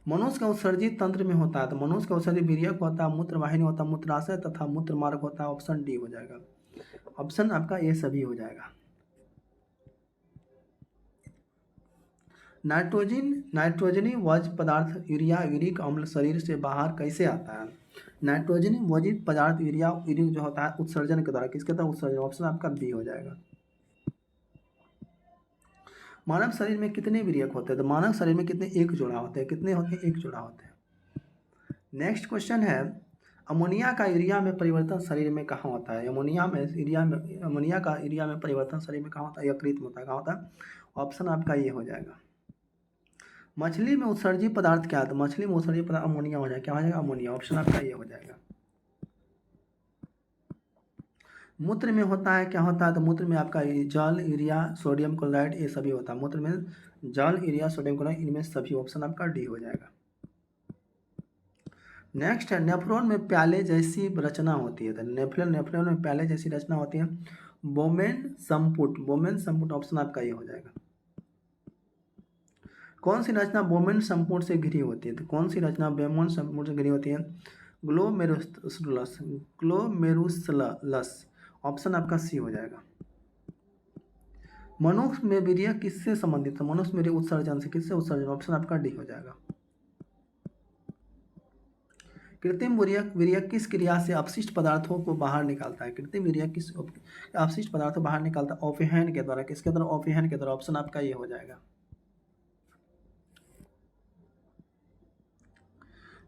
मनुष्य का उत्सर्जित तंत्र में होता है। तो मनुष्य का उत्सर्जित वीर्यक होता है, मूत्रवाहिनी होता है, मूत्राशय तथा मूत्र मार्ग होता है। ऑप्शन डी हो जाएगा। ऑप्शन आपका ये सभी हो जाएगा। नाइट्रोजनी वज पदार्थ यूरिया, यूरिक अम्ल शरीर से बाहर कैसे आता है? नाइट्रोजनी वजित पदार्थ यूरिया, यूरिक जो होता है उत्सर्जन के द्वारा। किसके द्वारा? उत्सर्जन। ऑप्शन आपका बी हो जाएगा। मानव शरीर में कितने वीर्यक होते हैं? तो मानव शरीर में कितने? एक जोड़ा होते हैं। कितने होते हैं? एक जोड़ा होते हैं। नेक्स्ट क्वेश्चन है, अमोनिया का यूरिया में परिवर्तन शरीर में कहाँ होता है? अमोनिया का यूरिया में परिवर्तन शरीर में कहाँ होता है? यकृत में होता है। कहाँ होता है? ऑप्शन आपका ये हो जाएगा। मछली में उत्सर्जी पदार्थ क्या है? तो मछली में उत्सर्जी पदार्थ अमोनिया हो जाएगा। क्या हो जाएगा? अमोनिया। ऑप्शन आपका ये हो जाएगा। मूत्र में होता है, क्या होता है? तो मूत्र में आपका जल, यूरिया, सोडियम क्लोराइड, ये सभी होता है। मूत्र में जल, यूरिया, सोडियम क्लोराइड, इनमें सभी। ऑप्शन आपका डी हो जाएगा। नेक्स्ट है, नेफ्रॉन में प्याले जैसी रचना होती है। तो नेफ्रॉन में प्याले जैसी रचना होती है। बोमेन संपुट ऑप्शन आपका ये हो जाएगा। कौन सी रचना बोमेन संपुट से घिरी होती है? तो कौन सी रचना बोमेन संपुट से घिरी होती है? ग्लोमेरुलस। ऑप्शन आपका सी हो जाएगा। मनुष्य में वीर्य किससे संबंधित है? मनुष्य में उत्सर्जन से। किससे उत्सर्जन? ऑप्शन आपका डी हो जाएगा। कृत्रिम वीर्य किस क्रिया से अपशिष्ट पदार्थों को बाहर निकालता है? कृत्रिम वीर्य किस अपशिष्ट पदार्थों बाहर निकालता है? ऑफेहन के द्वारा। किसके द्वारा? ऑफेहन के द्वारा। ऑप्शन आपका ये हो जाएगा।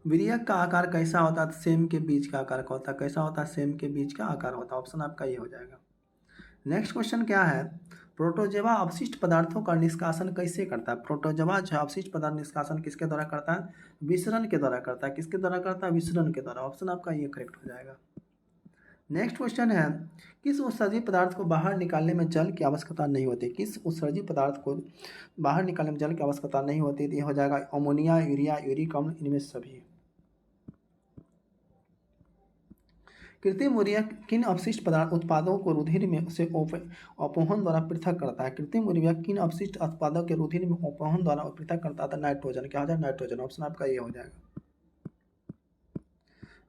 वीर्य का आकार कैसा होता है? सेम के बीज का आकार का होता है। कैसा होता है? सेम के बीज का आकार होता है। ऑप्शन आपका ये हो जाएगा। नेक्स्ट क्वेश्चन क्या है? प्रोटोजोआ अपशिष्ट पदार्थों का निष्कासन कैसे करता है? प्रोटोजोआ जो अपशिष्ट पदार्थ निष्कासन किसके द्वारा करता है? विसरण के द्वारा करता है। किसके द्वारा करता है? विसरण के द्वारा। ऑप्शन आपका ये करेक्ट हो जाएगा। नेक्स्ट क्वेश्चन है, किस उत्सर्जी पदार्थ को बाहर निकालने में जल की आवश्यकता नहीं होती? किस उत्सर्जी पदार्थ को बाहर निकालने में जल की आवश्यकता नहीं होती? तो ये हो जाएगा अमोनिया, यूरिया, यूरिक अम्ल, इनमें सभी। कृत्रिम यूरिया किन अपशिष्ट पदार्थ उत्पादों को रुधिर में से अपवहन द्वारा पृथक करता है? कृत्रिम यूरिया किन अपशिष्ट उत्पादों के रुधिर में अपवहन द्वारा पृथक करता है? नाइट्रोजन। क्या हो जाएगा? नाइट्रोजन। ऑप्शन आपका ये हो जाएगा।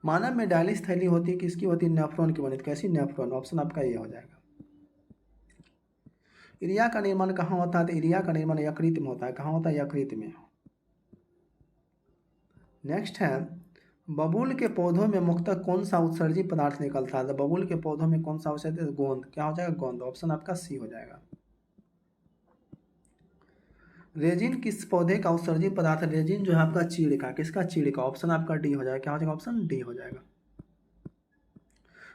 मानव में डायलिस थैली होती है, किसकी होती है? नेफ्रॉन की बनी। कैसी? नेफ्रॉन। ऑप्शन आपका ये हो जाएगा। यूरिया का निर्माण कहाँ होता है? तो यूरिया का निर्माण यकृत में होता है। कहाँ होता है? यकृत में। नेक्स्ट है, बबूल के पौधों में मुख्यतः कौन सा उत्सर्जी पदार्थ निकलता है? तो बबूल के पौधों में कौन सा उत्सर्जी? गोंद। क्या हो जाएगा? गोंद। ऑप्शन आपका सी हो जाएगा। रेजिन किस पौधे का उत्सर्जी पदार्थ है? रेजिन जो है आपका चीड़ का। किसका? चीड़ का। ऑप्शन आपका डी हो जाएगा। क्या हो जाएगा? ऑप्शन डी हो जाएगा।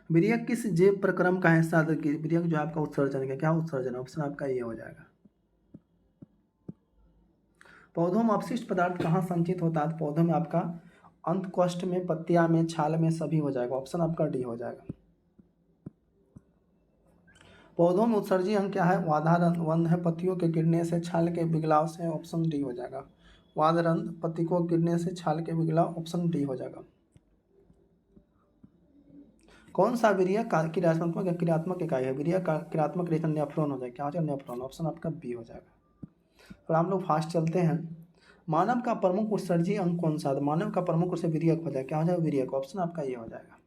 वीर्यक किस जैव प्रक्रम का हिस्सा? वीर्यक जो आपका उत्सर्जन का। क्या उत्सर्जन? ऑप्शन आपका ये हो जाएगा। पौधों में अपशिष्ट पदार्थ कहाँ संचित होता है? पौधों में आपका अंतकोष्ठ में, पत्तियां में, छाल में, सभी हो जाएगा। ऑप्शन आपका डी हो जाएगा। पौधों में उत्सर्जी अंग क्या है? वादरंध्र है, पत्तियों के गिरने से, छाल के बिगलाव से। ऑप्शन डी हो जाएगा। वादरंध्र, पत्ती को गिरने से, छाल के बिगलाव। ऑप्शन डी हो जाएगा। कौन सा वीर्य की रचनात्मक या क्रियात्मक इकाई है? वीर्य का क्रियात्मक रेखा नेफ्रॉन हो जाएगा। क्या हो जाएगा? नेफ्रॉन। ऑप्शन आपका बी हो जाएगा। और हम लोग फास्ट चलते हैं। मानव का प्रमुख उत्सर्जी अंग कौन सा है? मानव का प्रमुख उत्सर्जी वीर्यक हो जाएगा। क्या हो जाएगा? वीर्यक। ऑप्शन आपका ये हो जाएगा।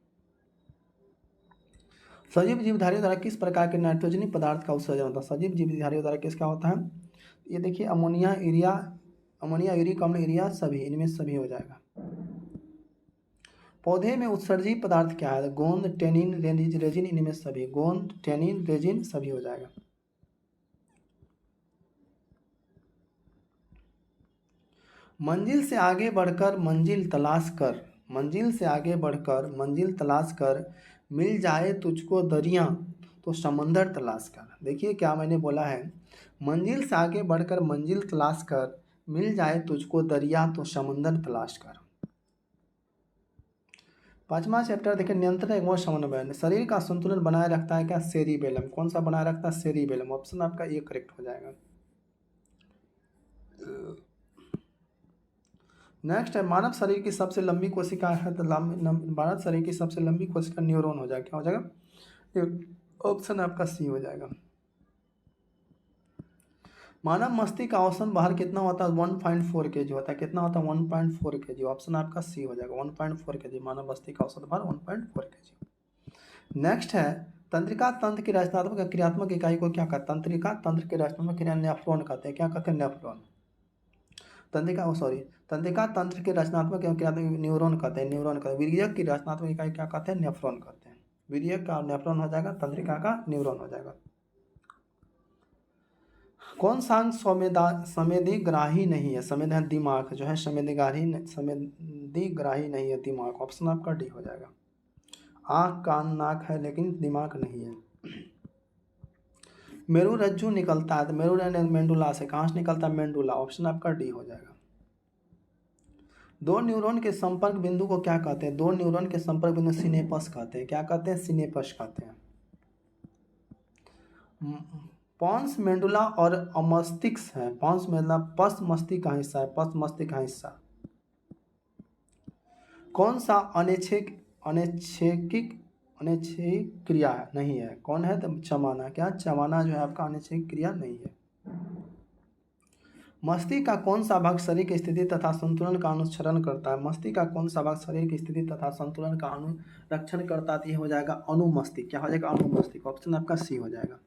सजीव जीवधारियों द्वारा किस प्रकार के नाइट्रोजनी पदार्थ का उत्सर्जन होता है? सजीव जीवधारियों द्वारा किसका होता है? ये देखिए, अमोनिया, यूरिक अम्ल, यूरिया, सभी। इनमें सभी हो जाएगा। पौधे में उत्सर्जी पदार्थ क्या है? गोंद, टेनिन, रेजिन, इनमें सभी। गोंद, टेनिन, रेजिन, सभी हो जाएगा। मंजिल से आगे बढ़कर मंजिल तलाश कर मिल जाए तुझको दरिया तो समंदर तलाश कर। देखिए क्या मैंने बोला है, मंजिल से आगे बढ़कर मंजिल तलाश कर मिल जाए तुझको दरिया तो समंदर तलाश कर। 5वां चैप्टर देखिए, नियंत्रण एवं समन्वय। शरीर का संतुलन बनाए रखता है क्या? सेरिबेलम। कौन सा बनाए रखता है? सेरिबेलम। ऑप्शन आपका ये करेक्ट हो जाएगा। नेक्स्ट है, मानव शरीर की सबसे लंबी कोशिका है तो मानव शरीर की सबसे लंबी कोशिका न्यूरॉन हो जाएगा। क्या हो जाएगा? ऑप्शन आपका सी हो जाएगा। मानव मस्तिष्क का औसत भार कितना होता है? 1.4 kg होता है। कितना होता है? 1.4 kg। ऑप्शन आपका सी हो जाएगा। 1.4 kg मानव मस्तिष्क का औसत भार 1.4 kg। नेक्स्ट है, तंत्रिका तंत्र की रचनात्मक क्रियात्मक इकाई को क्या कहते हैं? तंत्रिका तंत्र की रचनात्मक क्रिया नेफ्रॉन कहते हैं। क्या कहते हैं? नेफ्रॉन। तंत्रिका तंत्र के रचनात्मक एवं क्रियात्मक न्यूरॉन कहते हैं। न्यूरॉन कहते हैं। वीर्यक की रचनात्मक इकाई क्या कहते हैं? नेफ्रॉन कहते हैं। वीर्यक का नेफ्रॉन हो जाएगा, तंत्रिका का न्यूरॉन हो जाएगा। कौन सा अंग संवेदीग्राही नहीं है? संवेद दिमाग जो है संवेदीग्राही नहीं है दिमाग। ऑप्शन आपका डी हो जाएगा। आँख कान नाक है लेकिन दिमाग नहीं है। मेरु रज्जु निकलता है तो मेरु मेंडुला से, कहाँ से निकलता है? मेंडुला। ऑप्शन आपका डी हो जाएगा। दो न्यूरॉन के संपर्क बिंदु को क्या कहते हैं? दो न्यूरॉन के संपर्क बिंदु सिनेपस कहते हैं। क्या कहते हैं? सिनेपस कहते हैं। पॉन्स मेंडुला और मस्तिष्क है। पॉन्स मेंडुला पस मस्तिष्क का हिस्सा है। पस मस्तिष्क का हिस्सा। कौन सा अनैच्छिक क्रिया नहीं है? कौन है? तो चमाना। क्या? चमाना जो है आपका अनैच्छिक क्रिया नहीं है। मस्तिष्क का कौन सा भाग शरीर की स्थिति तथा संतुलन का अनुसरण करता है? मस्तिष्क का कौन सा भाग शरीर की स्थिति तथा संतुलन का अनुरक्षण करता है? हो जाएगा अनुमस्तिष्क। क्या हो जाएगा? अनुमस्तिष्क। ऑप्शन आपका सी हो जाएगा।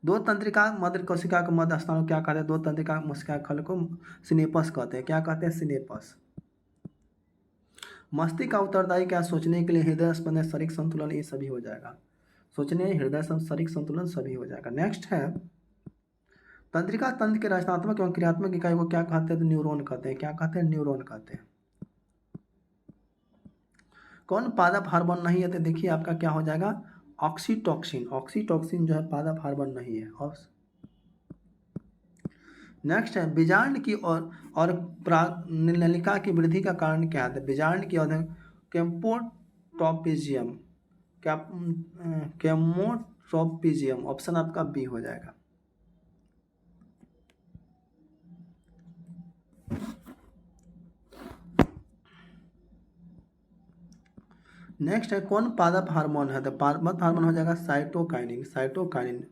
दो तंत्रिका मध्य कोशिका के मध्य स्थान को क्या कहते हैं? दो तंत्रिका कोशिका खल को सिनेपस कहते हैं। क्या कहते हैं? सिनेपस। मस्तिष्क का उत्तरदायी क्या? सोचने के लिए, हृदय स्पंदन, शारीरिक संतुलन, ये सभी हो जाएगा। सोचने, हृदय शारीरिक संतुलन सभी हो जाएगा। नेक्स्ट है तंत्रिका तंत्र के रचनात्मक एवं क्रियात्मक इकाई को क्या कहते हैं? तो न्यूरॉन कहते हैं। क्या कहते हैं? न्यूरॉन कहते हैं। कौन पादप हार्मोन नहीं है? तो देखिए आपका क्या हो जाएगा? ऑक्सीटोसिन। ऑक्सीटोसिन जो है पादप हार्मोन नहीं है। और नेक्स्ट है बीजांड की और नलिका की वृद्धि का कारण क्या है? बीजांड की और केम्पोट्रोपिजियम। केमोट्रोपिजियम। ऑप्शन आपका बी हो जाएगा। नेक्स्ट है कौन पादप हार्मोन है? तो पादप हार्मोन हो जाएगा साइटोकाइनिन। साइटोकाइनिन।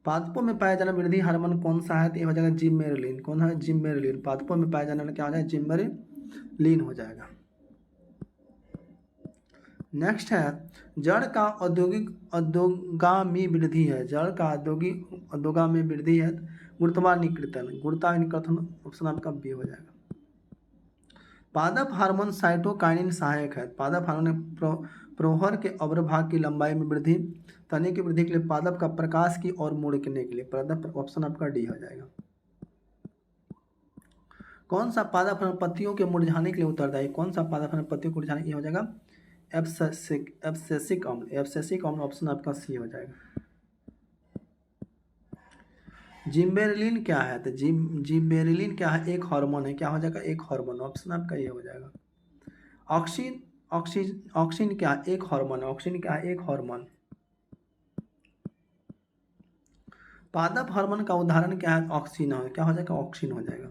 पादपों में पाया जाने वृद्धि हार्मोन कौन सा है? तो ये हो जाएगा जिम्मेरलिन। कौन है? जिम्मेरलिन। पादपों में पाया जाने वाला क्या हो जाएगा? जिम्मेरलिन हो जाएगा। नेक्स्ट है जड़ का अधोगामी वृद्धि है। जड़ का अधोगामी वृद्धि है गुरुत्वानिकृतन। ऑप्शन आपका बी हो जाएगा। पादप हार्मोन साइटोकाइनिन सहायक है। पादप हार्मोन प्रोहर के अग्रभाग की लंबाई में वृद्धि, तने की वृद्धि के लिए, पादप का प्रकाश की ओर मुड़ने के लिए। पादप। ऑप्शन आपका डी हो जाएगा। कौन सा पादप हार्मोन पत्तियों के मुरझाने के लिए उत्तरदायी? कौन सा पादप हार्मोन पत्तियों को मुरझाने के लिए हो जाएगा? एब्सेसिक अम्ल। एब्सेसिक अम्ल। ऑप्शन आपका सी हो जाएगा। जिम्बेरेलिन क्या है? तो जिम्बेरेलिन क्या है? एक हार्मोन है। क्या हो जाएगा? एक हार्मोन। ऑप्शन आपका ये हो जाएगा। ऑक्सीन क्या है? एक हार्मोन। ऑक्सीन क्या है? एक हार्मोन। पादप हार्मोन का उदाहरण क्या है? ऑक्सीन है। क्या हो जाएगा? ऑक्सीन हो जाएगा।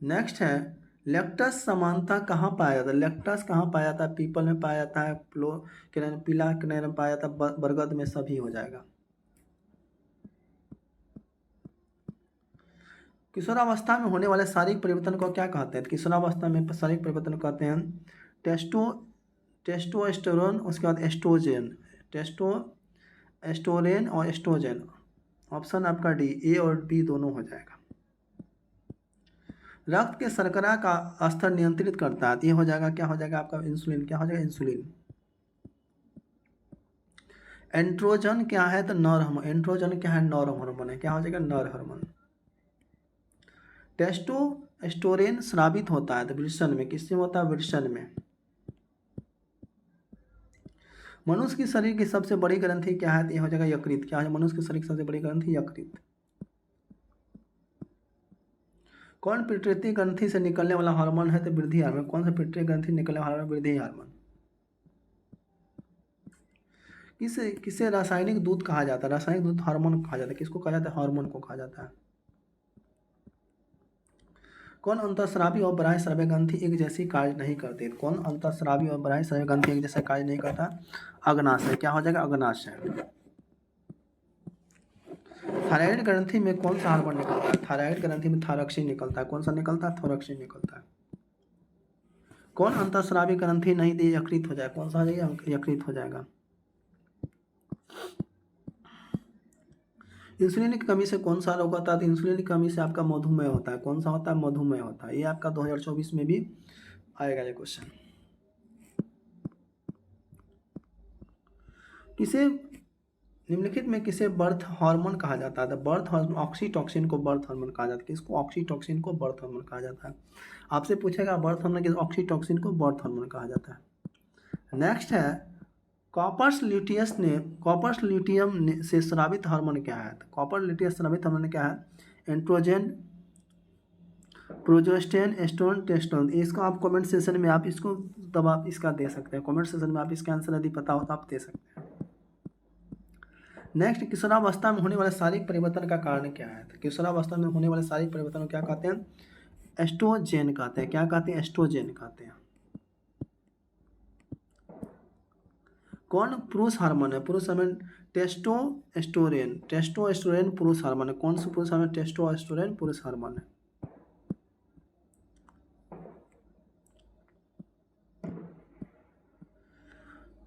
नेक्स्ट है लेक्टस समानता कहाँ पाया जाता है? लेक्टस कहाँ पाया जाता है? पीपल में पाया जाता है, पीला किनारे में पाया जाता है, बरगद में सभी हो जाएगा। किशोरावस्था में होने वाले शारीरिक परिवर्तन को क्या कहते हैं? किशोरावस्था में शारीरिक परिवर्तन कहते हैं टेस्टोस्टेरोन, उसके बाद एस्ट्रोजन। एस्टोरेन और एस्ट्रोजन। ऑप्शन आपका डी, ए और बी दोनों हो जाएगा। रक्त के शर्करा का स्तर नियंत्रित करता है। ये हो जाएगा। क्या हो जाएगा आपका? इंसुलिन। क्या हो जाएगा? इंसुलिन। एंड्रोजन क्या है? तो नर हार्मोन। एंड्रोजन क्या है? नर हार्मोन है। क्या हो जाएगा? नर हार्मोन। टेस्टोस्टेरोन स्रावित होता है तो वृषण में। किसमें होता है? वृषण में। मनुष्य की शरीर की सबसे बड़ी ग्रंथि क्या है? ये हो जाएगा यकृत। क्या है मनुष्य की शरीर की सबसे बड़ी ग्रंथि? यकृत। कौन पिट्यूटरी ग्रंथि से निकलने वाला हार्मोन है? तो वृद्धि हार्मोन। कौन सा पिट्यूटरी ग्रंथि निकलने वाला हार्मोन? वृद्धि हार्मोन। किसे रासायनिक दूध कहा जाता है? रासायनिक दूध हार्मोन कहा जाता है। किसको कहा जाता है? हार्मोन को कहा जाता है। कौन अंतःस्रावी और बाह्य श्रव्य ग्रंथि एक जैसी कार्य नहीं करते? कौन अंतःस्रावी और बाह्य श्रव्य ग्रंथि एक जैसा कार्य नहीं करता? अग्नाशय। क्या हो जाएगा? अग्नाशय। थायराइड ग्रंथि में कौन सा हार्मोन निकलता है? थायराइड ग्रंथि में थायरॉक्सिन निकलता है। कौन सा निकलता है? थायरॉक्सिन निकलता है। कौन अंतःस्रावी ग्रंथि नहीं दी यकृत हो जाएगा? कौन सा यकृत हो जाएगा। इंसुलिन की कमी से कौन सा रोग होता है? तो इंसुलिन की कमी से आपका मधुमेह होता है। कौन सा होता है? मधुमेह होता है। ये आपका 2024 में भी आएगा ये क्वेश्चन। निम्नलिखित में किसे बर्थ हार्मोन कहा जाता है? बर्थ हार्मोन, ऑक्सीटॉक्सिन को बर्थ हार्मोन कहा जाता है। किसको? ऑक्सीटॉक्सिन को बर्थ हार्मोन कहा जाता है। आपसे पूछेगा बर्थ हार्मोन किस, ऑक्सीटॉक्सिन को बर्थ हार्मोन कहा जाता है। नेक्स्ट है कॉपर्स ल्यूटियम से स्रावित हार्मोन क्या है? तो कॉपर ल्यूटियम स्रावित हार्मोन क्या है? Androgen, progesterone, oestrogen, testosterone. इसको आप कमेंट सेशन में आप इसको तब आप इसका दे सकते हैं। कमेंट सेशन में आप इसका आंसर यदि पता हो तो आप दे सकते हैं। नेक्स्ट, किशोरावस्था में होने वाले शारीरिक परिवर्तन का कारण क्या है? तो किशोरावस्था में होने वाले शारीरिक परिवर्तन को क्या कहते हैं? एस्ट्रोजेन कहते हैं। क्या कहते हैं? एस्ट्रोजेन कहते हैं। कौन पुरुष हार्मोन है? पुरुष हार्मोन टेस्टोस्टेरोन। टेस्टोस्टेरोन पुरुष हार्मोन है। कौन सा पुरुष हार्मोन? टेस्टोस्टेरोन पुरुष हार्मोन है।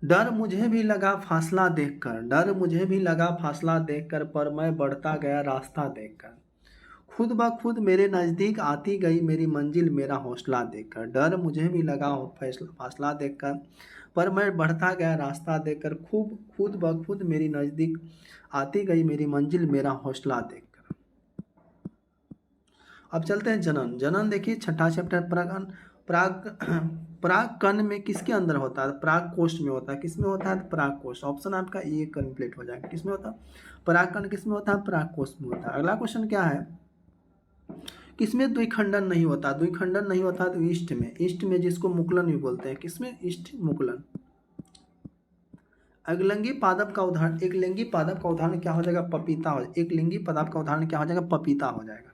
डर मुझे भी लगा फासला देखकर, डर मुझे भी लगा फासला देखकर, पर मैं बढ़ता गया रास्ता देखकर। खुद ब खुद मेरे नज़दीक आती गई मेरी मंजिल मेरा हौसला देखकर। डर मुझे भी लगा फासला देखकर, पर मैं बढ़ता गया रास्ता देखकर। खुद ब खुद मेरी नज़दीक आती गई मेरी मंजिल मेरा हौसला देखकर। अब चलते हैं जनन। जनन देखिए छठा चैप्टर, पराग कण में किसके अंदर होता है? पराग कोष्ठ में होता है। किसमें होता है? पराग कोष्ठ। ऑप्शन आपका ये कंप्लीट हो जाएगा। किसमें होता है? पराग कण किसमें होता है? पराग कोष्ठ में होता है। अगला क्वेश्चन क्या है? किसमें द्विखंडन नहीं होता? द्विखंडन नहीं होता तो ईस्ट में। ईस्ट में जिसको मुकुलन भी बोलते हैं। किसमें? ईस्ट मुकुलन। अगलिंगी पादप का उदाहरण, एक लिंगी पादप का उदाहरण क्या हो जाएगा? पपीता हो। एक लिंगी पादप का उदाहरण क्या हो जाएगा? पपीता हो जाएगा।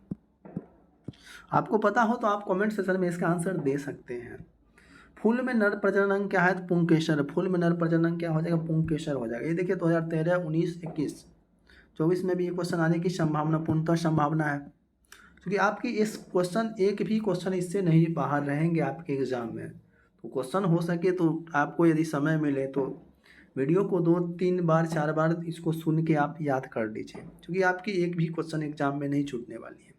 आपको पता हो तो आप कमेंट सेक्शन में इसका आंसर दे सकते हैं। फूल में नर प्रजनन अंग क्या है? पुंकेसर। फूल में नर प्रजनन अंग क्या हो जाएगा? पुंकेसर हो जाएगा। ये देखिए 2013, 19, 21, 24 में भी ये क्वेश्चन आने की संभावना, पूर्णतः संभावना है। क्योंकि आपकी इस क्वेश्चन, एक भी क्वेश्चन इससे नहीं बाहर रहेंगे आपके एग्जाम में। तो क्वेश्चन हो सके तो आपको यदि समय मिले तो वीडियो को 2-3 बार 4 बार इसको सुन के आप याद कर लीजिए, क्योंकि आपकी एक भी क्वेश्चन एग्जाम में नहीं छूटने वाली है।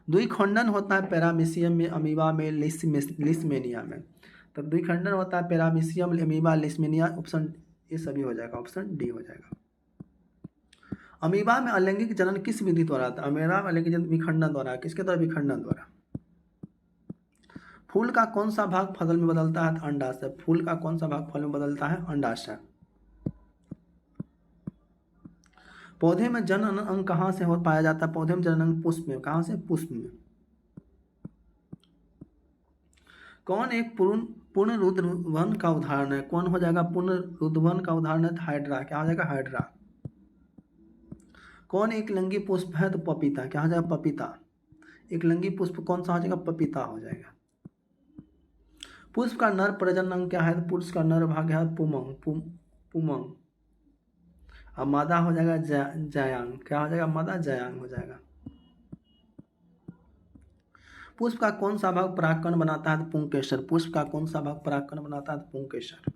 द्विखंडन होता है पैरामीशियम में, अमीबा में, लिस्मेनिया में। तब द्विखंडन होता है पैरामीशियम, अमीबा, लिस्मेनिया। ऑप्शन ये सभी हो जाएगा। ऑप्शन डी हो जाएगा। अमीबा में अलैंगिक जनन किस विधि द्वारा आता है? अमीबा में अलैंगिक जनन विखंडन द्वारा। किसके द्वारा? विखंडन द्वारा। फूल का कौन सा भाग फसल में बदलता है? अंडाशय। फूल का कौन सा भाग फल में बदलता है? अंडाशय। पौधे में जनन अंग कहाँ से हो पाया जाता है? पौधे में जनन अंग पुष्प में। कहाँ से? पुष्प में। कौन एक पूर्ण रुद्रवन का उदाहरण है? कौन हो जाएगा पूर्ण रुद्रवन का उदाहरण है? हाइड्रा। क्या हो जाएगा? हाइड्रा। कौन एक लिंगी पुष्प है? तो पपीता। क्या हो जाएगा? पपीता। एक लिंगी पुष्प कौन सा हो जाएगा? पपीता हो जाएगा। पुष्प का नर प्रजनन अंग क्या है? तो पुष्प का नर भाग है पुमंग। पुमंग। अब मादा हो जाएगा जायांग। क्या हो जाएगा? मादा जायांग हो जाएगा। पुष्प का कौन सा भाग परागकण बनाता है? तो पुंकेसर। पुष्प का कौन सा भाग परागकण बनाता है? तो पुंकेसर।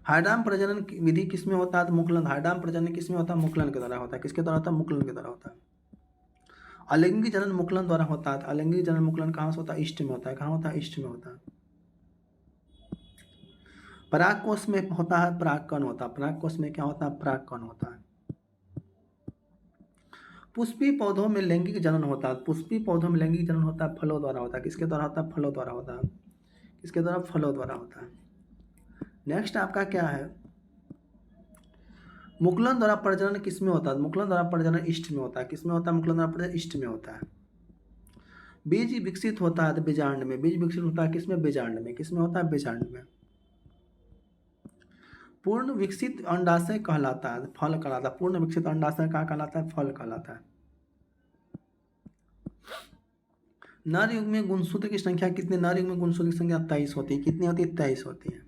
हाइड्राम प्रजनन की विधि किसमें होता है? तो मुकुलन। हाइड्राम प्रजनन किसमें होता है? मुकुलन के द्वारा होता है। किसके द्वारा होता है? मुकुलन के द्वारा होता है। अलैंगिक जनन मुकुलन द्वारा होता है। अलैंगिक जनन मुकुलन कहाँ से होता है? ईस्ट में होता है। कहाँ होता है? ईस्ट में होता है। परागकोश में होता है परागकण होता है। परागकोश में क्या होता है? परागकण होता है। पुष्पी पौधों में लैंगिक जनन होता है। पुष्पी पौधों में लैंगिक जनन होता है फलों द्वारा होता है। किसके द्वारा होता है? फलों द्वारा होता है। किसके द्वारा? फलों द्वारा होता है। नेक्स्ट आपका क्या है? मुकुलन द्वारा प्रजनन किसमें होता है? मुकुलन द्वारा प्रजनन ईस्ट में होता है। किसमें होता है? मुकुलन द्वारा प्रजनन ईस्ट में होता है। बीज विकसित होता है तो बीजांड में। बीज विकसित होता है किसमें? बीजांड में। किसमें होता है? बीजांड में। पूर्ण विकसित अंडाशय कहलाता है, फल कहलाता है। पूर्ण विकसित अंडाशय क्या कहलाता है? फल कहलाता है। नर युग में गुणसूत्र की संख्या कितनी? नर युग में गुणसूत्र की संख्या 23 होती है। कितनी होती है? 23 होती है।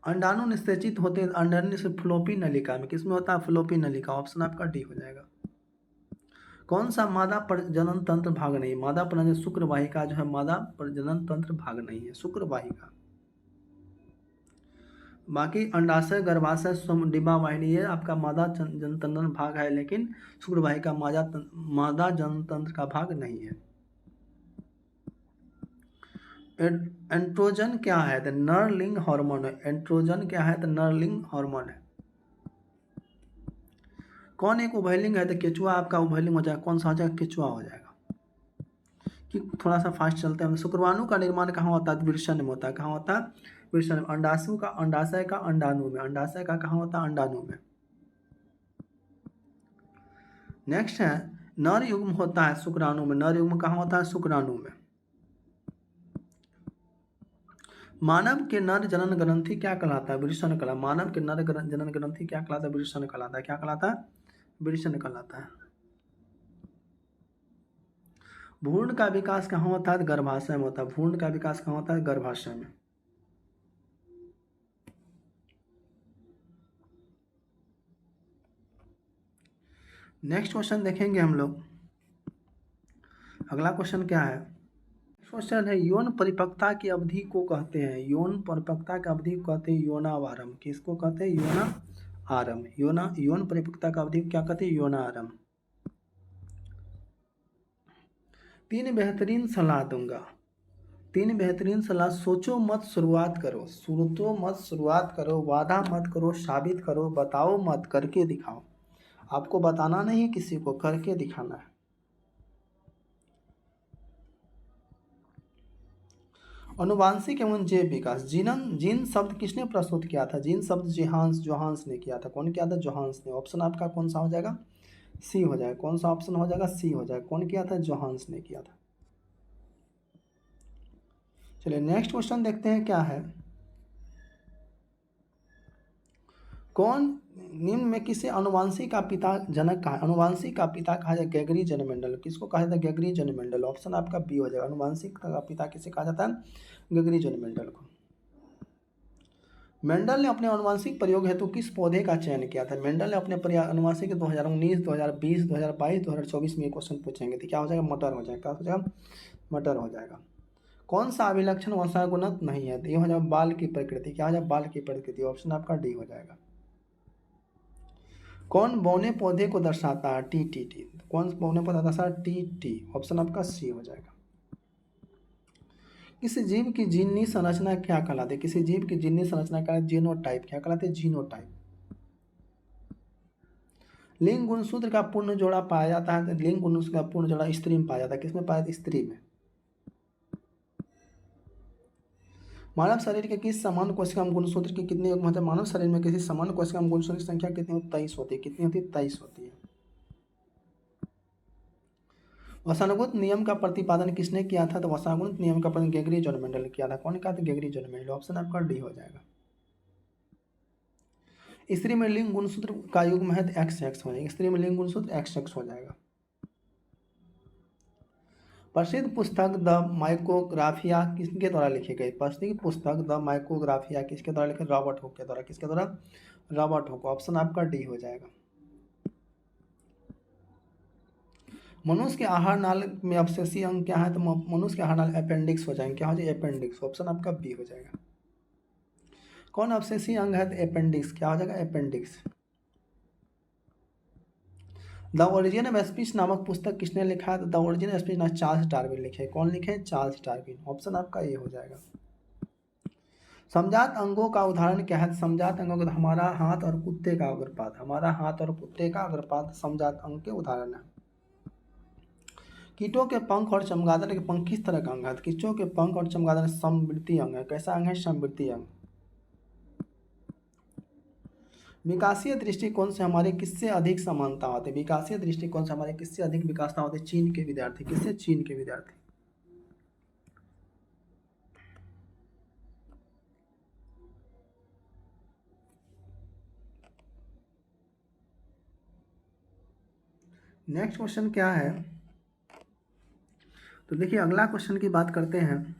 अंडाणु निषेचित होते हैं अंडाणु से फ्लोपी नलिका में। किसमें होता है? फ्लोपी नलिका। ऑप्शन आपका डी हो जाएगा। कौन सा मादा प्रजनन तंत्र भाग नहीं? मादा प्रजनन शुक्र वाहिका जो है, मादा प्रजनन तंत्र भाग नहीं है, शुक्र वाहिका। बाकी अंडाशय, गर्भाशय, डिब्बा वाहिनी ये आपका मादा जनतंत्र भाग है, लेकिन शुक्र वाहिका मादा जनतंत्र का भाग नहीं है। एंड्रोजन क्या है? द नरलिंग हार्मोन है। एंड्रोजन क्या है? द नरलिंग हार्मोन है। कौन एक उभयलिंग है? तो केचुआ आपका उभयलिंग हो जाएगा। कौन सा हो जाएगा? केचुआ हो जाएगा। कि थोड़ा सा फास्ट चलते हैं। शुक्राणु का निर्माण कहाँ होता है? वृषण में होता है। कहाँ होता है? वृषण में। अंडाशय का अंडाणु में। अंडाशय का कहाँ होता है? अंडाणु में। नेक्स्ट है नर युग्म होता है शुक्राणु में। नर युग्म कहाँ होता है? शुक्राणु में। मानव के नर जनन ग्रंथि क्या कहलाता है? वृषण कहलाता है। मानव के नर जनन ग्रंथि क्या कहलाता है? वृषण कहलाता है। क्या कहलाता है? वृषण कहलाता है। भ्रूण का विकास कहाँ होता है? गर्भाशय में होता है। भ्रूण का विकास कहाँ होता है? गर्भाशय में। नेक्स्ट क्वेश्चन देखेंगे हम लोग। अगला क्वेश्चन क्या है? क्वेश्चन है यौन परिपक्वता की अवधि को कहते हैं। यौन परिपक्वता की अवधि को कहते हैं यौनावारम। किसको कहते हैं? यौनाआरम। यौन परिपक्वता का अवधि क्या कहते हैं? यौनाआरम। 3 बेहतरीन सलाह दूंगा। 3 बेहतरीन सलाह। सोचो मत शुरुआत करो। सोचो मत शुरुआत करो। वादा मत करो साबित करो। बताओ मत करके दिखाओ। आपको बताना नहीं, किसी को करके दिखाना है। अनुवांशिक एवं जैव विकास। जीन शब्द किसने प्रस्तुत किया था? जीन शब्द जोहान्स ने किया था। कौन किया था? जोहान्स ने। ऑप्शन आपका कौन सा हो जाएगा? सी हो जाएगा। कौन सा ऑप्शन हो जाएगा? सी हो जाएगा। कौन किया था? जोहान्स ने किया था। चलिए नेक्स्ट क्वेश्चन देखते हैं क्या है। कौन निम्न में किसे अनुवांशिक का पिता जनक कहा? अनुवांशिक का पिता कहा जाए ग्रेगरी जनमेंडल। किसको कहा जाता है? ग्रेगरी जनमेंडल। ऑप्शन आपका बी हो जाएगा। अनुवांशिक का पिता किसे कहा जाता है? ग्रेगरी जनमेंडल को। मेंडल ने अपने अनुवांशिक प्रयोग हेतु किस पौधे का चयन किया था? मेंडल ने अपने अनुवांशिक 2019, 2020, 2022, 2024 में ये क्वेश्चन पूछेंगे तो क्या हो जाएगा? मटर हो जाएगा। क्या हो जाएगा? मटर हो जाएगा। कौन सा अभिलक्षण वंशानुगत नहीं है? तो ये हो जाएगा बाल की प्रकृति। क्या हो जाएगा? बाल की प्रकृति। ऑप्शन आपका डी हो जाएगा। कौन बौने पौधे को दर्शाता है? टी। कौन बौने पौधा दर्शाता? टी। ऑप्शन आपका सी हो जाएगा। किसी जीव की जीननी संरचना क्या कहलाती है? किसी जीव की जीननी संरचना क्या? जीनोटाइप। क्या कहलाते हैं? जीनोटाइप। लिंग गुणसूत्र का पूर्ण जोड़ा पाया जाता है। लिंग गुणसूत्र का पूर्ण जोड़ा स्त्री में पाया जाता है। किसमें पाया जाता है? स्त्री में। मानव शरीर के किस समान कोशिका में गुणसूत्र की कितने युग्म होते हैं? मानव शरीर में किसी समान कोशिका में गुणसूत्र की संख्या कितनी होती है? 23 होती है। कितनी होती है? 23 होती है। वसानुगत नियम का प्रतिपादन किसने किया था? तो वसानुगत नियम का प्रतिपादन ग्रेगरी जनमेंडल ने किया था। कौन किया था? ग्रेगरी जनमेंडल। ऑप्शन आपका डी हो जाएगा। स्त्री में लिंग गुणसूत्र का युग्म है तो XX हो जाएगा। स्त्री में लिंग गुणसूत्र XX हो जाएगा। प्रसिद्ध पुस्तक द माइकोग्राफिया किसके द्वारा लिखी गई? प्रसिद्ध पुस्तक द माइकोग्राफिया किसके द्वारा लिखी? रॉबर्ट हुक के द्वारा। किसके द्वारा? Robert Hooke. ऑप्शन आपका डी हो जाएगा। मनुष्य के आहार नाल में अवशेषीय अंग क्या है? तो मनुष्य के आहार नाल अपेंडिक्स हो जाएंगे। क्या हो जाएगा? अपेंडिक्स। ऑप्शन आपका बी हो जाएगा। कौन अवशेषीय अंग है? तो अपेंडिक्स। क्या हो जाएगा? Appendix. The origin of speech नामक पुस्तक किसने लिखा है? द ओरिजिन ऑफ स्पीच ना चार्ल्स डार्विन लिखे। कौन लिखे? Charles Darwin. ऑप्शन आपका ये हो जाएगा। समजात अंगों का उदाहरण क्या है? समजात अंगों का हमारा हाथ और कुत्ते का अग्रपात। हमारा हाथ और कुत्ते का अग्रपात समजात अंग के उदाहरण है। कीटों के पंख और चमगादड़ के पंख किस तरह का अंग है? कीटों के पंख और चमगादड़ समवृत्तीय अंग है। कैसा अंग है? समवृत्तीय अंग। विकासीय दृष्टिकोण से हमारे किससे अधिक समानता होती है? विकासीय दृष्टिकोण से हमारे किससे अधिक विकासता होती है? चीन के विद्यार्थी। किससे? चीन के विद्यार्थी। नेक्स्ट क्वेश्चन क्या है? तो देखिए अगला क्वेश्चन की बात करते हैं।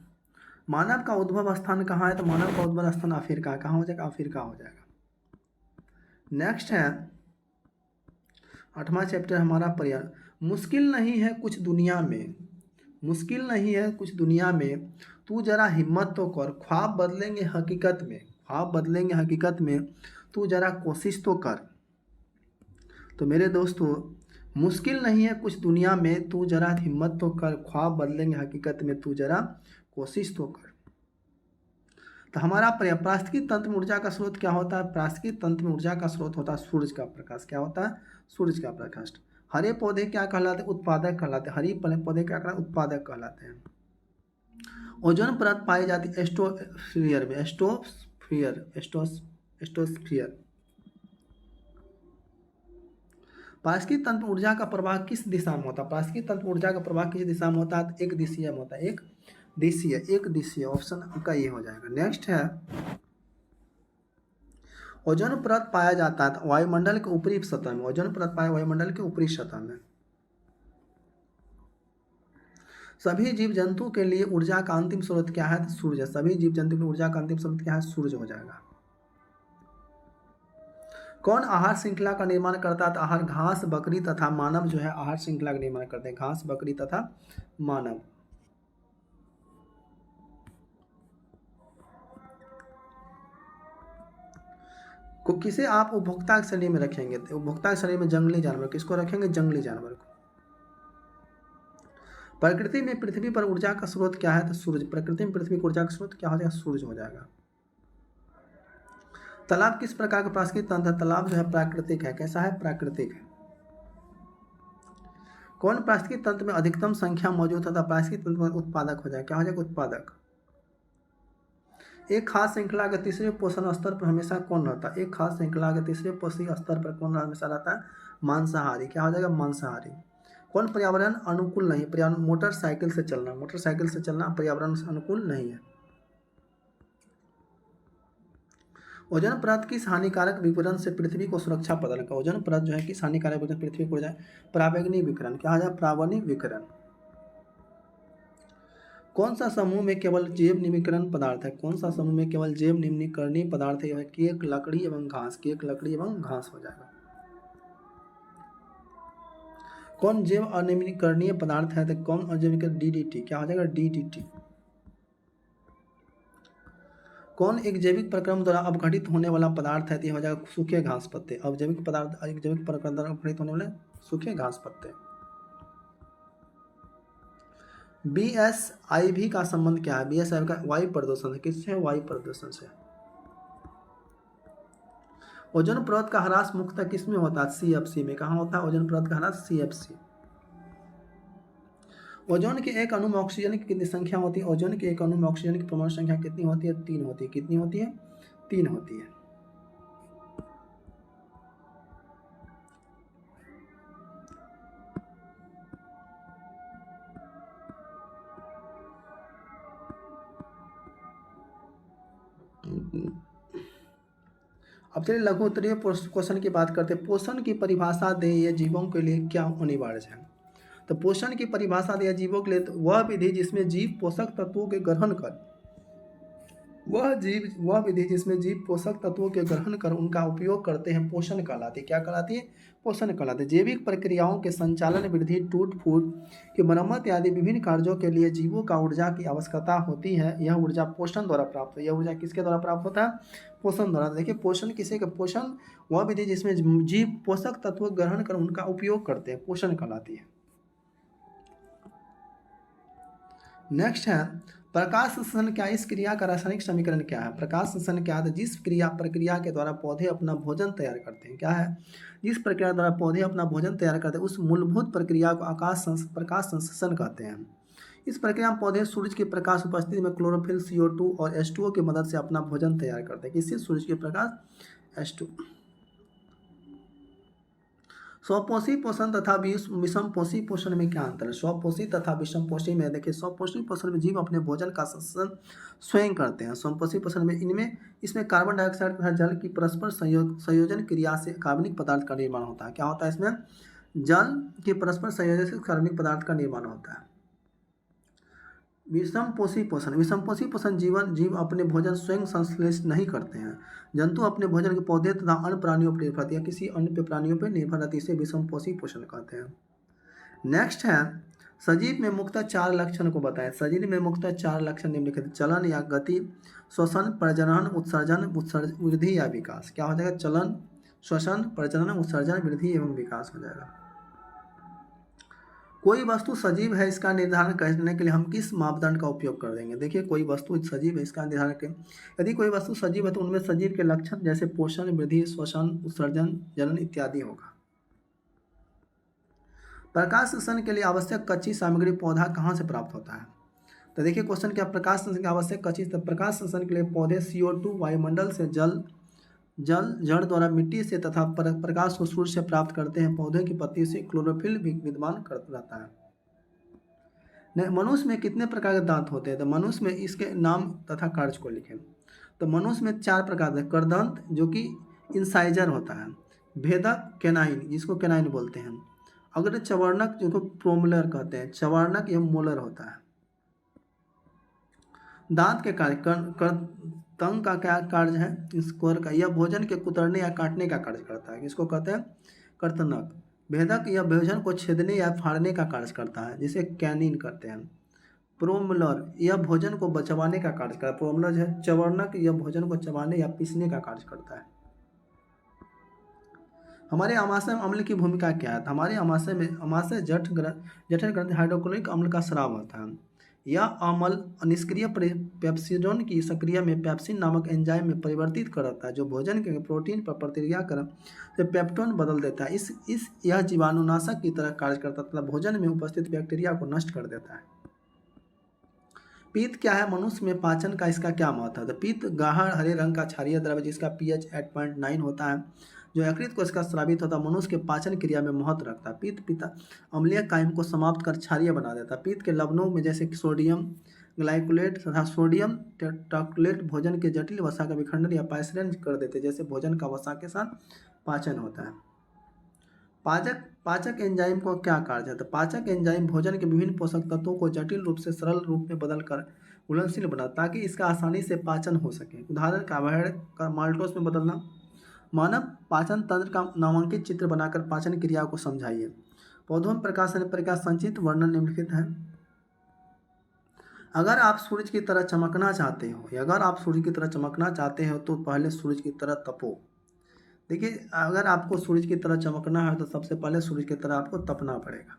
मानव का उद्भव स्थान कहाँ है? तो मानव का उद्भव स्थान अफ्रीका। कहाँ हो जाएगा? अफ्रीका हो जाएगा। नेक्स्ट है 8वां चैप्टर हमारा पर्यावरण। मुश्किल नहीं है कुछ दुनिया में, मुश्किल नहीं है कुछ दुनिया में, तू जरा हिम्मत तो कर, ख्वाब बदलेंगे हकीकत में, ख्वाब बदलेंगे हकीकत में, तू जरा कोशिश तो कर। तो मेरे दोस्तों मुश्किल नहीं है कुछ दुनिया में, तू जरा हिम्मत तो कर, ख्वाब बदलेंगे हकीकत में, तू जरा कोशिश तो कर। तो हमारा पारिस्थितिकी तंत्र में ऊर्जा का स्रोत क्या होता है? पारिस्थितिकी तंत्र में ऊर्जा का स्रोत होता है सूरज का प्रकाश। क्या होता है? सूरज का प्रकाश। हरे पौधे क्या कहलाते हैं? उत्पादक कहलाते हैं। हरी पौधे क्या कहलाते हैं? उत्पादक कहलाते हैं। ओजोन परत पाई जाती है एस्टोस्फीयर में। एस्टोस्फीयर। पारिस्थितिकी तंत्र में ऊर्जा का प्रवाह किस दिशा में होता है? पारिस्थितिकी तंत्र में ऊर्जा का प्रवाह किस दिशा में होता है? एक दिशीय में होता है। एक दिशीय। ऑप्शन का ये हो जाएगा। नेक्स्ट है, ओजोन परत पाया जाता है वायुमंडल के ऊपरी सतह में। ओजोन परत पाया वायुमंडल के ऊपरी सतह में। सभी जीव जंतु के लिए ऊर्जा का अंतिम स्रोत क्या है? तो सूर्य। सभी जीव जंतु की ऊर्जा का अंतिम स्रोत क्या है? सूर्य हो जाएगा। कौन आहार श्रृंखला का निर्माण करता है? तो आहार घास, बकरी तथा मानव जो है आहार श्रृंखला का निर्माण करते हैं। घास, बकरी तथा मानव। को किसे आप उपभोक्ता श्रेणी में रखेंगे? तो उपभोक्ता श्रेणी में जंगली जानवर। किसको रखेंगे? जंगली जानवर को। प्रकृति में पृथ्वी पर ऊर्जा का स्रोत क्या है? तो सूरज। प्रकृति में पृथ्वी की ऊर्जा का स्रोत क्या हो जाएगा? सूरज हो जाएगा। तालाब किस प्रकार का पारिस्थितिक तंत्र है? तालाब जो है प्राकृतिक है। कैसा है? प्राकृतिक है। कौन पारिस्थितिक तंत्र में अधिकतम संख्या मौजूद होता है? पारिस्थितिक तंत्र में उत्पादक हो जाएगा। क्या हो जाएगा? उत्पादक। एक खास श्रृंखला के तीसरे पोषण स्तर पर हमेशा कौन रहता है? एक खास श्रृंखला के तीसरे पोषण स्तर पर कौन हमेशा रहता है? मांसाहारी। क्या हो जाएगा? मांसाहारी। कौन पर्यावरण अनुकूल नहीं? पर्यावरण मोटरसाइकिल से चलना। मोटरसाइकिल से चलना पर्यावरण अनुकूल नहीं है। ओजोन परत किस हानिकारक विकिरण से पृथ्वी को सुरक्षा प्रदान करता है? ओजोन परत जो है किस हानिकारक विकिरण पृथ्वी को जाए? पराबैंगनी विकिरण। क्या हो जाए? पराबैंगनी विकिरण। कौन सा समूह में केवल जैव निम्नीकरण पदार्थ है? कौन सा समूह में केवल जैव निम्नीकरणीय पदार्थ है? केक, लकड़ी एवं घास। केक, लकड़ी एवं घास हो जाएगा। कौन जैव अनिम्नीकरणीय पदार्थ है? तो कौन अजैविक? डीडीटी। क्या हो जाएगा? डीडीटी। कौन एक जैविक प्रक्रम द्वारा अपघटित होने वाला पदार्थ है? तो हो जाएगा सूखे घास पत्ते। अब जैविक पदार्थ एक जैविक प्रक्रम द्वारा अपघटित होने वाले सूखे घास पत्ते। BSIV का संबंध क्या है? BSIV का वायु प्रदूषण है। किससे? वायु प्रदूषण से। ओजोन परत का ह्रास मुख्यतः किस में होता है? CFC में। कहाँ होता है ओजोन परत का ह्रास? CFC। ओजोन के एक अणु में ऑक्सीजन की कितनी संख्या होती है? ओजोन के एक अणु में ऑक्सीजन की परमाणु संख्या कितनी होती है? 3 होती है। कितनी होती है? 3 होती है। अब चलिए लघु उत्तरीय क्वेश्चन की बात करते हैं। पोषण की परिभाषा दे ये जीवों के लिए क्या अनिवार्य है? तो पोषण की परिभाषा दे जीवों के लिए तो वह विधि जिसमें जीव पोषक तत्वों के ग्रहण कर वह विधि जिसमें जीव पोषक तत्वों के ग्रहण कर उनका उपयोग करते हैं पोषण कहलाती है। क्या कहलाती है? पोषण कहलाती है। जैविक प्रक्रियाओं के संचालन, वृद्धि, टूट फूट की मरम्मत आदि विभिन्न कार्यों के लिए जीवों का ऊर्जा की आवश्यकता होती है। यह ऊर्जा पोषण द्वारा प्राप्त है। यह ऊर्जा किसके द्वारा प्राप्त होता है? पोषण द्वारा। देखिए पोषण किसे का? पोषण वह विधि जिसमें जीव पोषक तत्व ग्रहण कर उनका उपयोग करते हैं पोषण कहलाती है। नेक्स्ट है प्रकाश संश्लेषण क्या? इस क्रिया का रासायनिक समीकरण क्या है? प्रकाश संश्लेषण क्या है? जिस प्रक्रिया के द्वारा पौधे अपना भोजन तैयार करते हैं। क्या है? जिस प्रक्रिया द्वारा पौधे अपना भोजन तैयार करते हैं उस मूलभूत प्रक्रिया को प्रकाश संश्लेषण कहते हैं। इस प्रक्रिया में पौधे सूरज के प्रकाश उपस्थिति में क्लोरोफिल, CO2 और H2O की मदद से अपना भोजन तैयार करते हैं। किससे? सूरज के प्रकाश, H2। स्वपोषी पोषण तथा विषमपोषी पोषण में क्या अंतर है? स्वपोषी तथा विषमपोषी में देखिए स्वपोषी पोषण में जीव अपने भोजन का संश्लेषण स्वयं करते हैं। स्वपोषी पोषण में इसमें कार्बन डाइऑक्साइड तथा जल की परस्पर संयोजन क्रिया से कार्बनिक पदार्थ का निर्माण होता है। क्या होता है? इसमें जल के परस्पर संयोजन से कार्बनिक पदार्थ का निर्माण होता है। विषमपोषी पोषण जीव अपने भोजन स्वयं संश्लेषित नहीं करते हैं। जंतु अपने भोजन के पौधे तथा अन्य प्राणियों पर निर्भर या किसी अन्य प्राणियों पर निर्भर रहती इसे विषमपोषी पोषण कहते हैं। नेक्स्ट है सजीव में मुख्यतः 4 लक्षण को बताएं। सजीव में मुख्यतः 4 लक्षण निम्नलिखित: चलन या गति, श्वसन, प्रजनन, उत्सर्जन, वृद्धि या विकास। क्या हो जाएगा? चलन, श्वसन, प्रजनन, उत्सर्जन, वृद्धि एवं विकास हो जाएगा। कोई वस्तु सजीव है इसका निर्धारण करने के लिए हम किस मापदंड का उपयोग कर देंगे। देखिए कोई वस्तु सजीव है इसका निर्धारण करें, यदि कोई वस्तु सजीव है तो उनमें सजीव के लक्षण जैसे पोषण, वृद्धि, श्वसन, उत्सर्जन, जनन इत्यादि होगा। प्रकाश संश्लेषण के लिए आवश्यक कच्ची सामग्री पौधा कहाँ से प्राप्त होता है। तो देखिए क्वेश्चन क्या, प्रकाश संश्लेषण की आवश्यक कच्ची, तो प्रकाश संश्लेषण के लिए पौधे CO2 वायुमंडल से, जल जड़ द्वारा मिट्टी से तथा प्रकाश को सूर्य से प्राप्त करते हैं। पौधे की पत्ती से क्लोरोफिल भी विद्यमान रहता है। मनुष्य में कितने प्रकार के दांत होते हैं। तो मनुष्य में इसके नाम तथा कार्य को लिखें। तो मनुष्य में 4 प्रकार के करदंत जो कि इंसाइजर होता है, भेदक कैनाइन जिसको कैनाइन बोलते हैं, अगर चवर्णक जिसको प्रोमोलर कहते हैं, चवर्णक यह मोलर होता है। दांत के कार्य, तंग का क्या कार्य है, स्क्वायर का, यह भोजन के कुतरने या काटने का कार्य करता है, इसको कहते हैं कर्तनक। भेदक यह भोजन को छेदने या फाड़ने का कार्य करता है, जिसे कैनिन कहते हैं। प्रोमोलर यह भोजन को चबाने का कार्य करता है, प्रोमोलर है। चवर्णक यह भोजन को चबाने या पीसने का कार्य करता है। हमारे आमाशय में अम्ल की भूमिका क्या है। हमारे आमाशय जठर ग्रंथि हाइड्रोक्लोरिक अम्ल का स्राव होता है। यह अम्ल निष्क्रिय पेप्सिडोन की सक्रिया में पेप्सिन नामक एंजाइम में परिवर्तित करता है, जो भोजन के प्रोटीन पर प्रतिक्रिया कर से पेप्टोन बदल देता है। यह जीवाणुनाशक की तरह कार्य करता है तथा भोजन में उपस्थित बैक्टीरिया को नष्ट कर देता है। पित्त क्या है, मनुष्य में पाचन का इसका क्या महत्व है। तो पित्त गाढ़ हरे रंग का क्षारीय द्रव्य जिसका pH 8.9 होता है, जो यकृत को इसका स्रावित होता है, मनुष्य के पाचन क्रिया में महत्व रखता है। पित्त पिता अम्लीय कायम को समाप्त कर क्षारीय बना देता है। पित्त के लवणों में जैसे सोडियम ग्लाइकोलेट तथा सोडियम टेट्राक्लोरेट भोजन के जटिल वसा का विखंडन या पाचन कर देते हैं, जैसे भोजन का वसा के साथ पाचन होता है। पाचक एंजाइम को क्या कार्य है। तो पाचक एंजाइम भोजन के विभिन्न पोषक तत्वों को जटिल रूप से सरल रूप में बदलकर घुलनशील बनाता ताकि इसका आसानी से पाचन हो सके। उदाहरण कार्बोहाइड्रेट का माल्टोस में बदलना। मानव पाचन तंत्र का नामांकित चित्र बनाकर पाचन क्रिया को समझाइए। पौधों में प्रकाश संचित वर्णन निम्नलिखित है। अगर आप सूरज की तरह चमकना चाहते हो तो पहले सूरज की तरह तपो। देखिए अगर आपको सूरज की तरह चमकना है तो सबसे पहले सूरज की तरह आपको तपना पड़ेगा।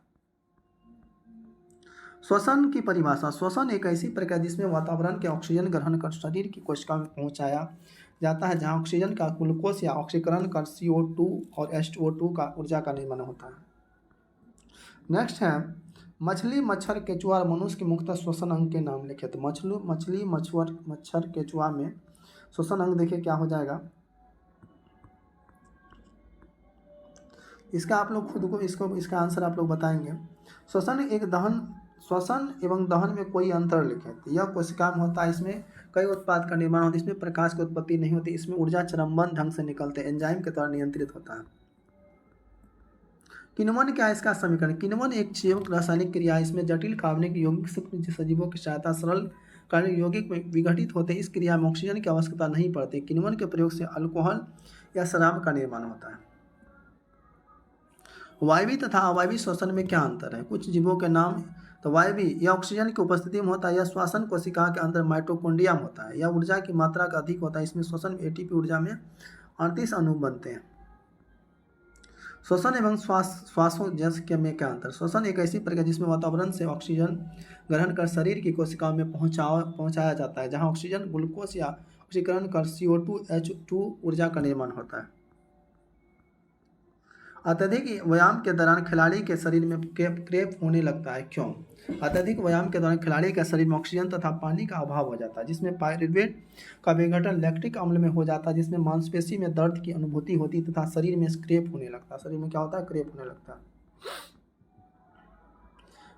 श्वसन की परिभाषा। श्वसन एक ऐसी प्रक्रिया जिसमें वातावरण के ऑक्सीजन ग्रहण कर शरीर की कोशिका में पहुंचाया जाता है, जहां ऑक्सीजन का ग्लूकोज या ऑक्सीकरण कर CO2 और H2O2 का ऊर्जा का निर्माण होता है। नेक्स्ट है मछली, मच्छर, केचुआ और मनुष्य के मुख्यतः श्वसन अंग के नाम लिखे। तो मछली, मच्छर, केचुआ में श्वसन अंग देखिए क्या हो जाएगा। इसका आप लोग खुद को इसका आंसर आप लोग बताएंगे। श्वसन एवं दहन में कोई अंतर लिखें। तो यह कोशिका में होता है, इसमें कई उत्पाद का निर्माण होता है, इसमें प्रकाश की उत्पत्ति नहीं होती, इसमें ऊर्जा चरणबद्ध ढंग से निकलते एंजाइम के द्वारा नियंत्रित होता है। किण्वन क्या है इसका समीकरण। किण्वन एक जैविक रासायनिक क्रिया है, इसमें जटिल कार्बनिक यौगिक सूक्ष्म सजीवों की सहायता सरल कार्बनिक यौगिक में विघटित होते हैं। इस क्रिया में ऑक्सीजन की आवश्यकता नहीं पड़ती। किण्वन के प्रयोग से अल्कोहल या शराब का निर्माण होता है। वायवीय तथा अवायवीय श्वसन में क्या अंतर है। कुछ जीवों के नाम। तो वायवीय यह ऑक्सीजन की उपस्थिति में होता है, यह श्वसन कोशिका के अंदर माइटोकॉन्ड्रिया में होता है, यह ऊर्जा की मात्रा का अधिक होता है, इसमें श्वसन में ATP ऊर्जा में 38 अणु बनते हैं। श्वसन एवं श्वासोच्छ्वास में क्या अंतर। श्वसन एक ऐसी प्रक्रिया जिसमें वातावरण से ऑक्सीजन ग्रहण कर शरीर की कोशिकाओं में पहुंचाया जाता है, जहां ऑक्सीजन ग्लूकोज या ऑक्सीकरण कर CO2 H2 ऊर्जा का निर्माण होता है। अत्यधिक व्यायाम के दौरान खिलाड़ी के शरीर में क्रैम्प होने लगता है, क्यों। अत्यधिक व्यायाम के दौरान खिलाड़ी के शरीर में ऑक्सीजन तथा पानी का अभाव हो जाता है, जिसमें पायरुवेट का विघटन लैक्टिक अम्ल में हो जाता है, जिसमें मांसपेशी में दर्द की अनुभूति होती तथा शरीर में क्रैम्प होने लगता है। शरीर में क्या होता है, क्रैम्प होने लगता है।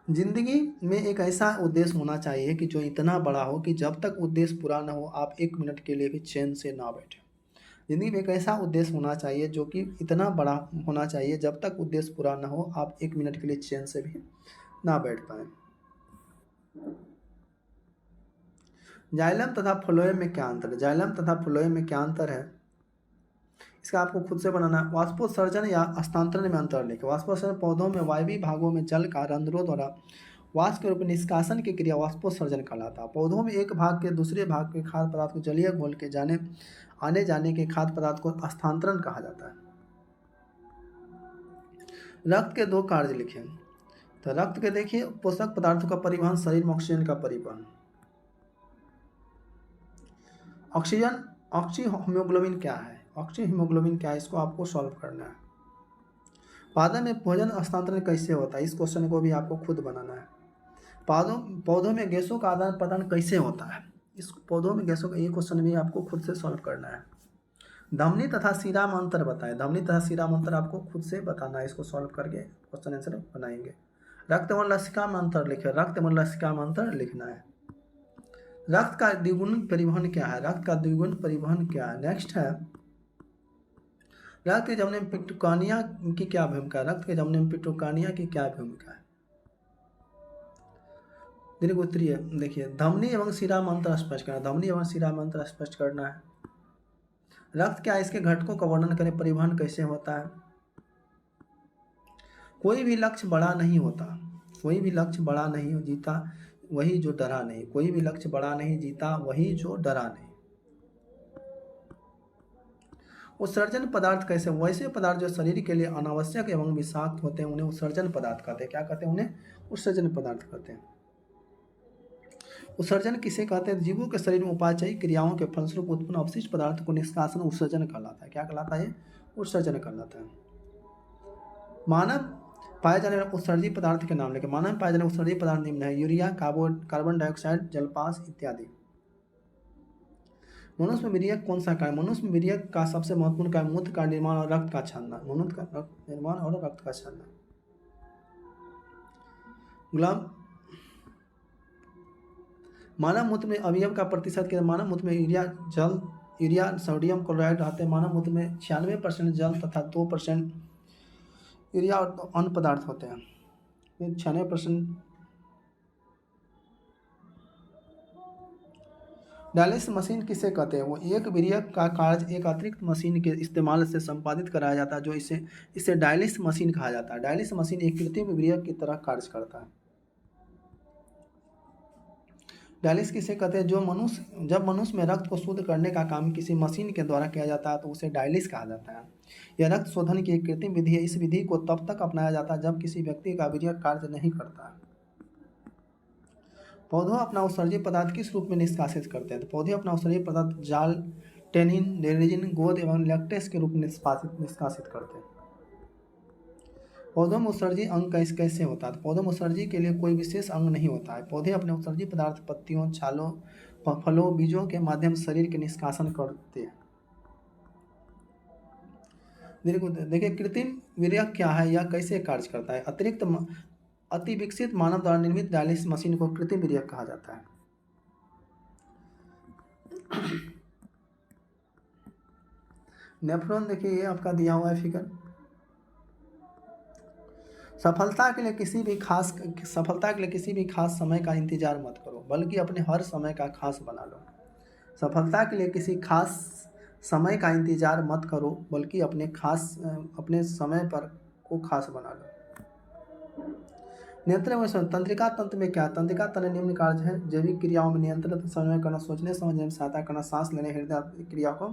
जिंदगी में एक ऐसा उद्देश्य होना चाहिए कि जो इतना बड़ा हो कि जब तक उद्देश्य पूरा न हो आप 1 मिनट के लिए भी चैन से ना बैठे। जिंदगी में एक ऐसा उद्देश्य होना चाहिए जो कि इतना बड़ा होना चाहिए जब तक उद्देश्य पूरा न हो आप 1 मिनट के लिए चैन से भी ना बैठ पाए। जाइलम तथा फ्लोएम में क्या अंतर है। जाइलम तथा फ्लोएम में क्या अंतर है, इसका आपको खुद से बनाना है। वाष्पोत्सर्जन या हस्तांतरण में अंतर लिखें। वाष्पोत्सर्जन पौधों में वायवीय भागों में जल का रंध्रों द्वारा वाष्प के रूप में निष्कासन की क्रिया वाष्पोत्सर्जन कहलाता है। पौधों में एक भाग के दूसरे भाग के खाद्य पदार्थ को जलीय घोल के आने जाने के खाद्य पदार्थ को हस्तांतरण कहा जाता है। रक्त के 2 कार्य लिखें। तो रक्त के देखिए पोषक पदार्थों का परिवहन, शरीर में ऑक्सीजन का परिवहन। ऑक्सीजन ऑक्सी हीमोग्लोबिन क्या है, ऑक्सी हीमोग्लोबिन क्या है, इसको आपको सॉल्व करना है। पादप में भोजन हस्तांतरण कैसे होता है, इस क्वेश्चन को भी आपको खुद बनाना है। पौधों में गैसों का आदान प्रदान कैसे होता है, इस पौधों में गैसों का ये क्वेश्चन भी आपको खुद से सॉल्व करना है। धमनी तथा शिरा में अंतर बताएं, धमनी तथा शिरा में अंतर आपको खुद से बताना है, इसको सॉल्व करके क्वेश्चन आंसर बनाएंगे। रक्त और लसिका में अंतर लिखे, रक्त और लसिका में अंतर लिखना है। रक्त का द्विगुण परिवहन क्या है, रक्त का द्विगुण परिवहन क्या है। नेक्स्ट है रक्त के जमने में पिट्टुकानिया की क्या भूमिका है, रक्त के जमने में पिट्टुकानिया की क्या भूमिका है। दीर्घ उत्तरीय देखिए, धमनी एवं शिरा में अंतर स्पष्ट करना, धमनी एवं शिरा में अंतर स्पष्ट करना है। रक्त क्या है, इसके घटकों का वर्णन करें, परिवहन कैसे होता है। कोई भी लक्ष्य बड़ा नहीं होता, कोई भी लक्ष्य बड़ा नहीं जीता वही जो डरा नहीं, कोई भी लक्ष्य बड़ा नहीं जीता वही जो डरा नहीं। उत्सर्जन पदार्थ कैसे, वैसे पदार्थ जो शरीर के लिए अनावश्यक एवं विषाक्त होते हैं उन्हें उत्सर्जन पदार्थ कहते हैं। क्या कहते हैं, उन्हें उत्सर्जन पदार्थ कहते हैं। उत्सर्जन किसे कहते हैं, जीवों के शरीर में उपाचयी क्रियाओं के फलस्वरूप उत्पन्न अवशिष्ट पदार्थ को निष्कासन उत्सर्जन कहलाता है। क्या कहलाता है, उत्सर्जन कहलाता है। मानव पाए जाने वाले उत्सर्जी पदार्थ के नाम लेके, मानव में पाए जाने वाले उत्सर्जी पदार्थ निम्न है, यूरिया, कार्बन डाइऑक्साइड, जलपास इत्यादि। मनुष्य में वीर्यक कौन सा कार्य, मनुष्य में वीर्यक का सबसे महत्वपूर्ण कार्य मूत्र का निर्माण और रक्त का छानना, मूत्र का निर्माण और रक्त का छानना। गुलाम मानव मूत्र में अवयव का प्रतिशत के, मानव मूत्र में यूरिया, जल, यूरिया, सोडियम क्लोराइड रहते हैं। मानव मूत्र में 96% जल तथा 2% यूरिया और अन्य पदार्थ होते हैं। 96%। डायलिसिस मशीन किसे कहते हैं, वो एक वीर्यक का कार्य एक अतिरिक्त मशीन के इस्तेमाल से संपादित कराया जाता है, जो इसे डायलिसिस मशीन कहा जाता है। डायलिसिस मशीन एक कृत्रिम वीर्यक की तरह कार्य करता है। डायलिसिस किसे कहते हैं, जब मनुष्य में रक्त को शुद्ध करने का काम किसी मशीन के द्वारा किया जाता है तो उसे डायलिसिस कहा जाता है। यह रक्त शोधन की एक कृत्रिम विधि है। इस विधि को तब तक अपनाया जाता है जब किसी व्यक्ति का वीर्यक कार्य नहीं करता है। पौधे अपना उत्सर्जी पदार्थ किस रूप में निष्कासित करते हैं, तो पौधे अपना उत्सर्जी पदार्थ जाल, टेनिन, रेजिन, गोंद एवं लैक्टेस के रूप में निष्कासित करते हैं। पौधों में उत्सर्जी अंग कैसे होता है, तो पौधों में उत्सर्जी के लिए कोई विशेष अंग नहीं होता है। पौधे अपने उत्सर्जी पदार्थ पत्तियों, छालों, फलों, बीजों के माध्यम से शरीर के निष्कासन करते हैं। देखिए कृत्रिम वीर्यक क्या है, यह कैसे कार्य करता है। अति विकसित मानव द्वारा निर्मित डायलिसिस मशीन को कृत्रिम वीर्यक कहा जाता है। नेफ्रॉन देखिए ये आपका दिया हुआ है फिगर। सफलता के लिए किसी भी खास समय का इंतजार मत करो, बल्कि अपने हर समय का खास बना लो। सफलता के लिए किसी खास समय का इंतजार मत करो, बल्कि अपने समय पर को खास बना लो। नियंत्रण में तंत्रिका तंत्र में क्या, तंत्रिका तंत्र निम्न कार्य है, जैविक क्रियाओं में नियंत्रण समन्वय करना, सोचने समझने में सहायता करना, सांस लेने, हृदय क्रिया को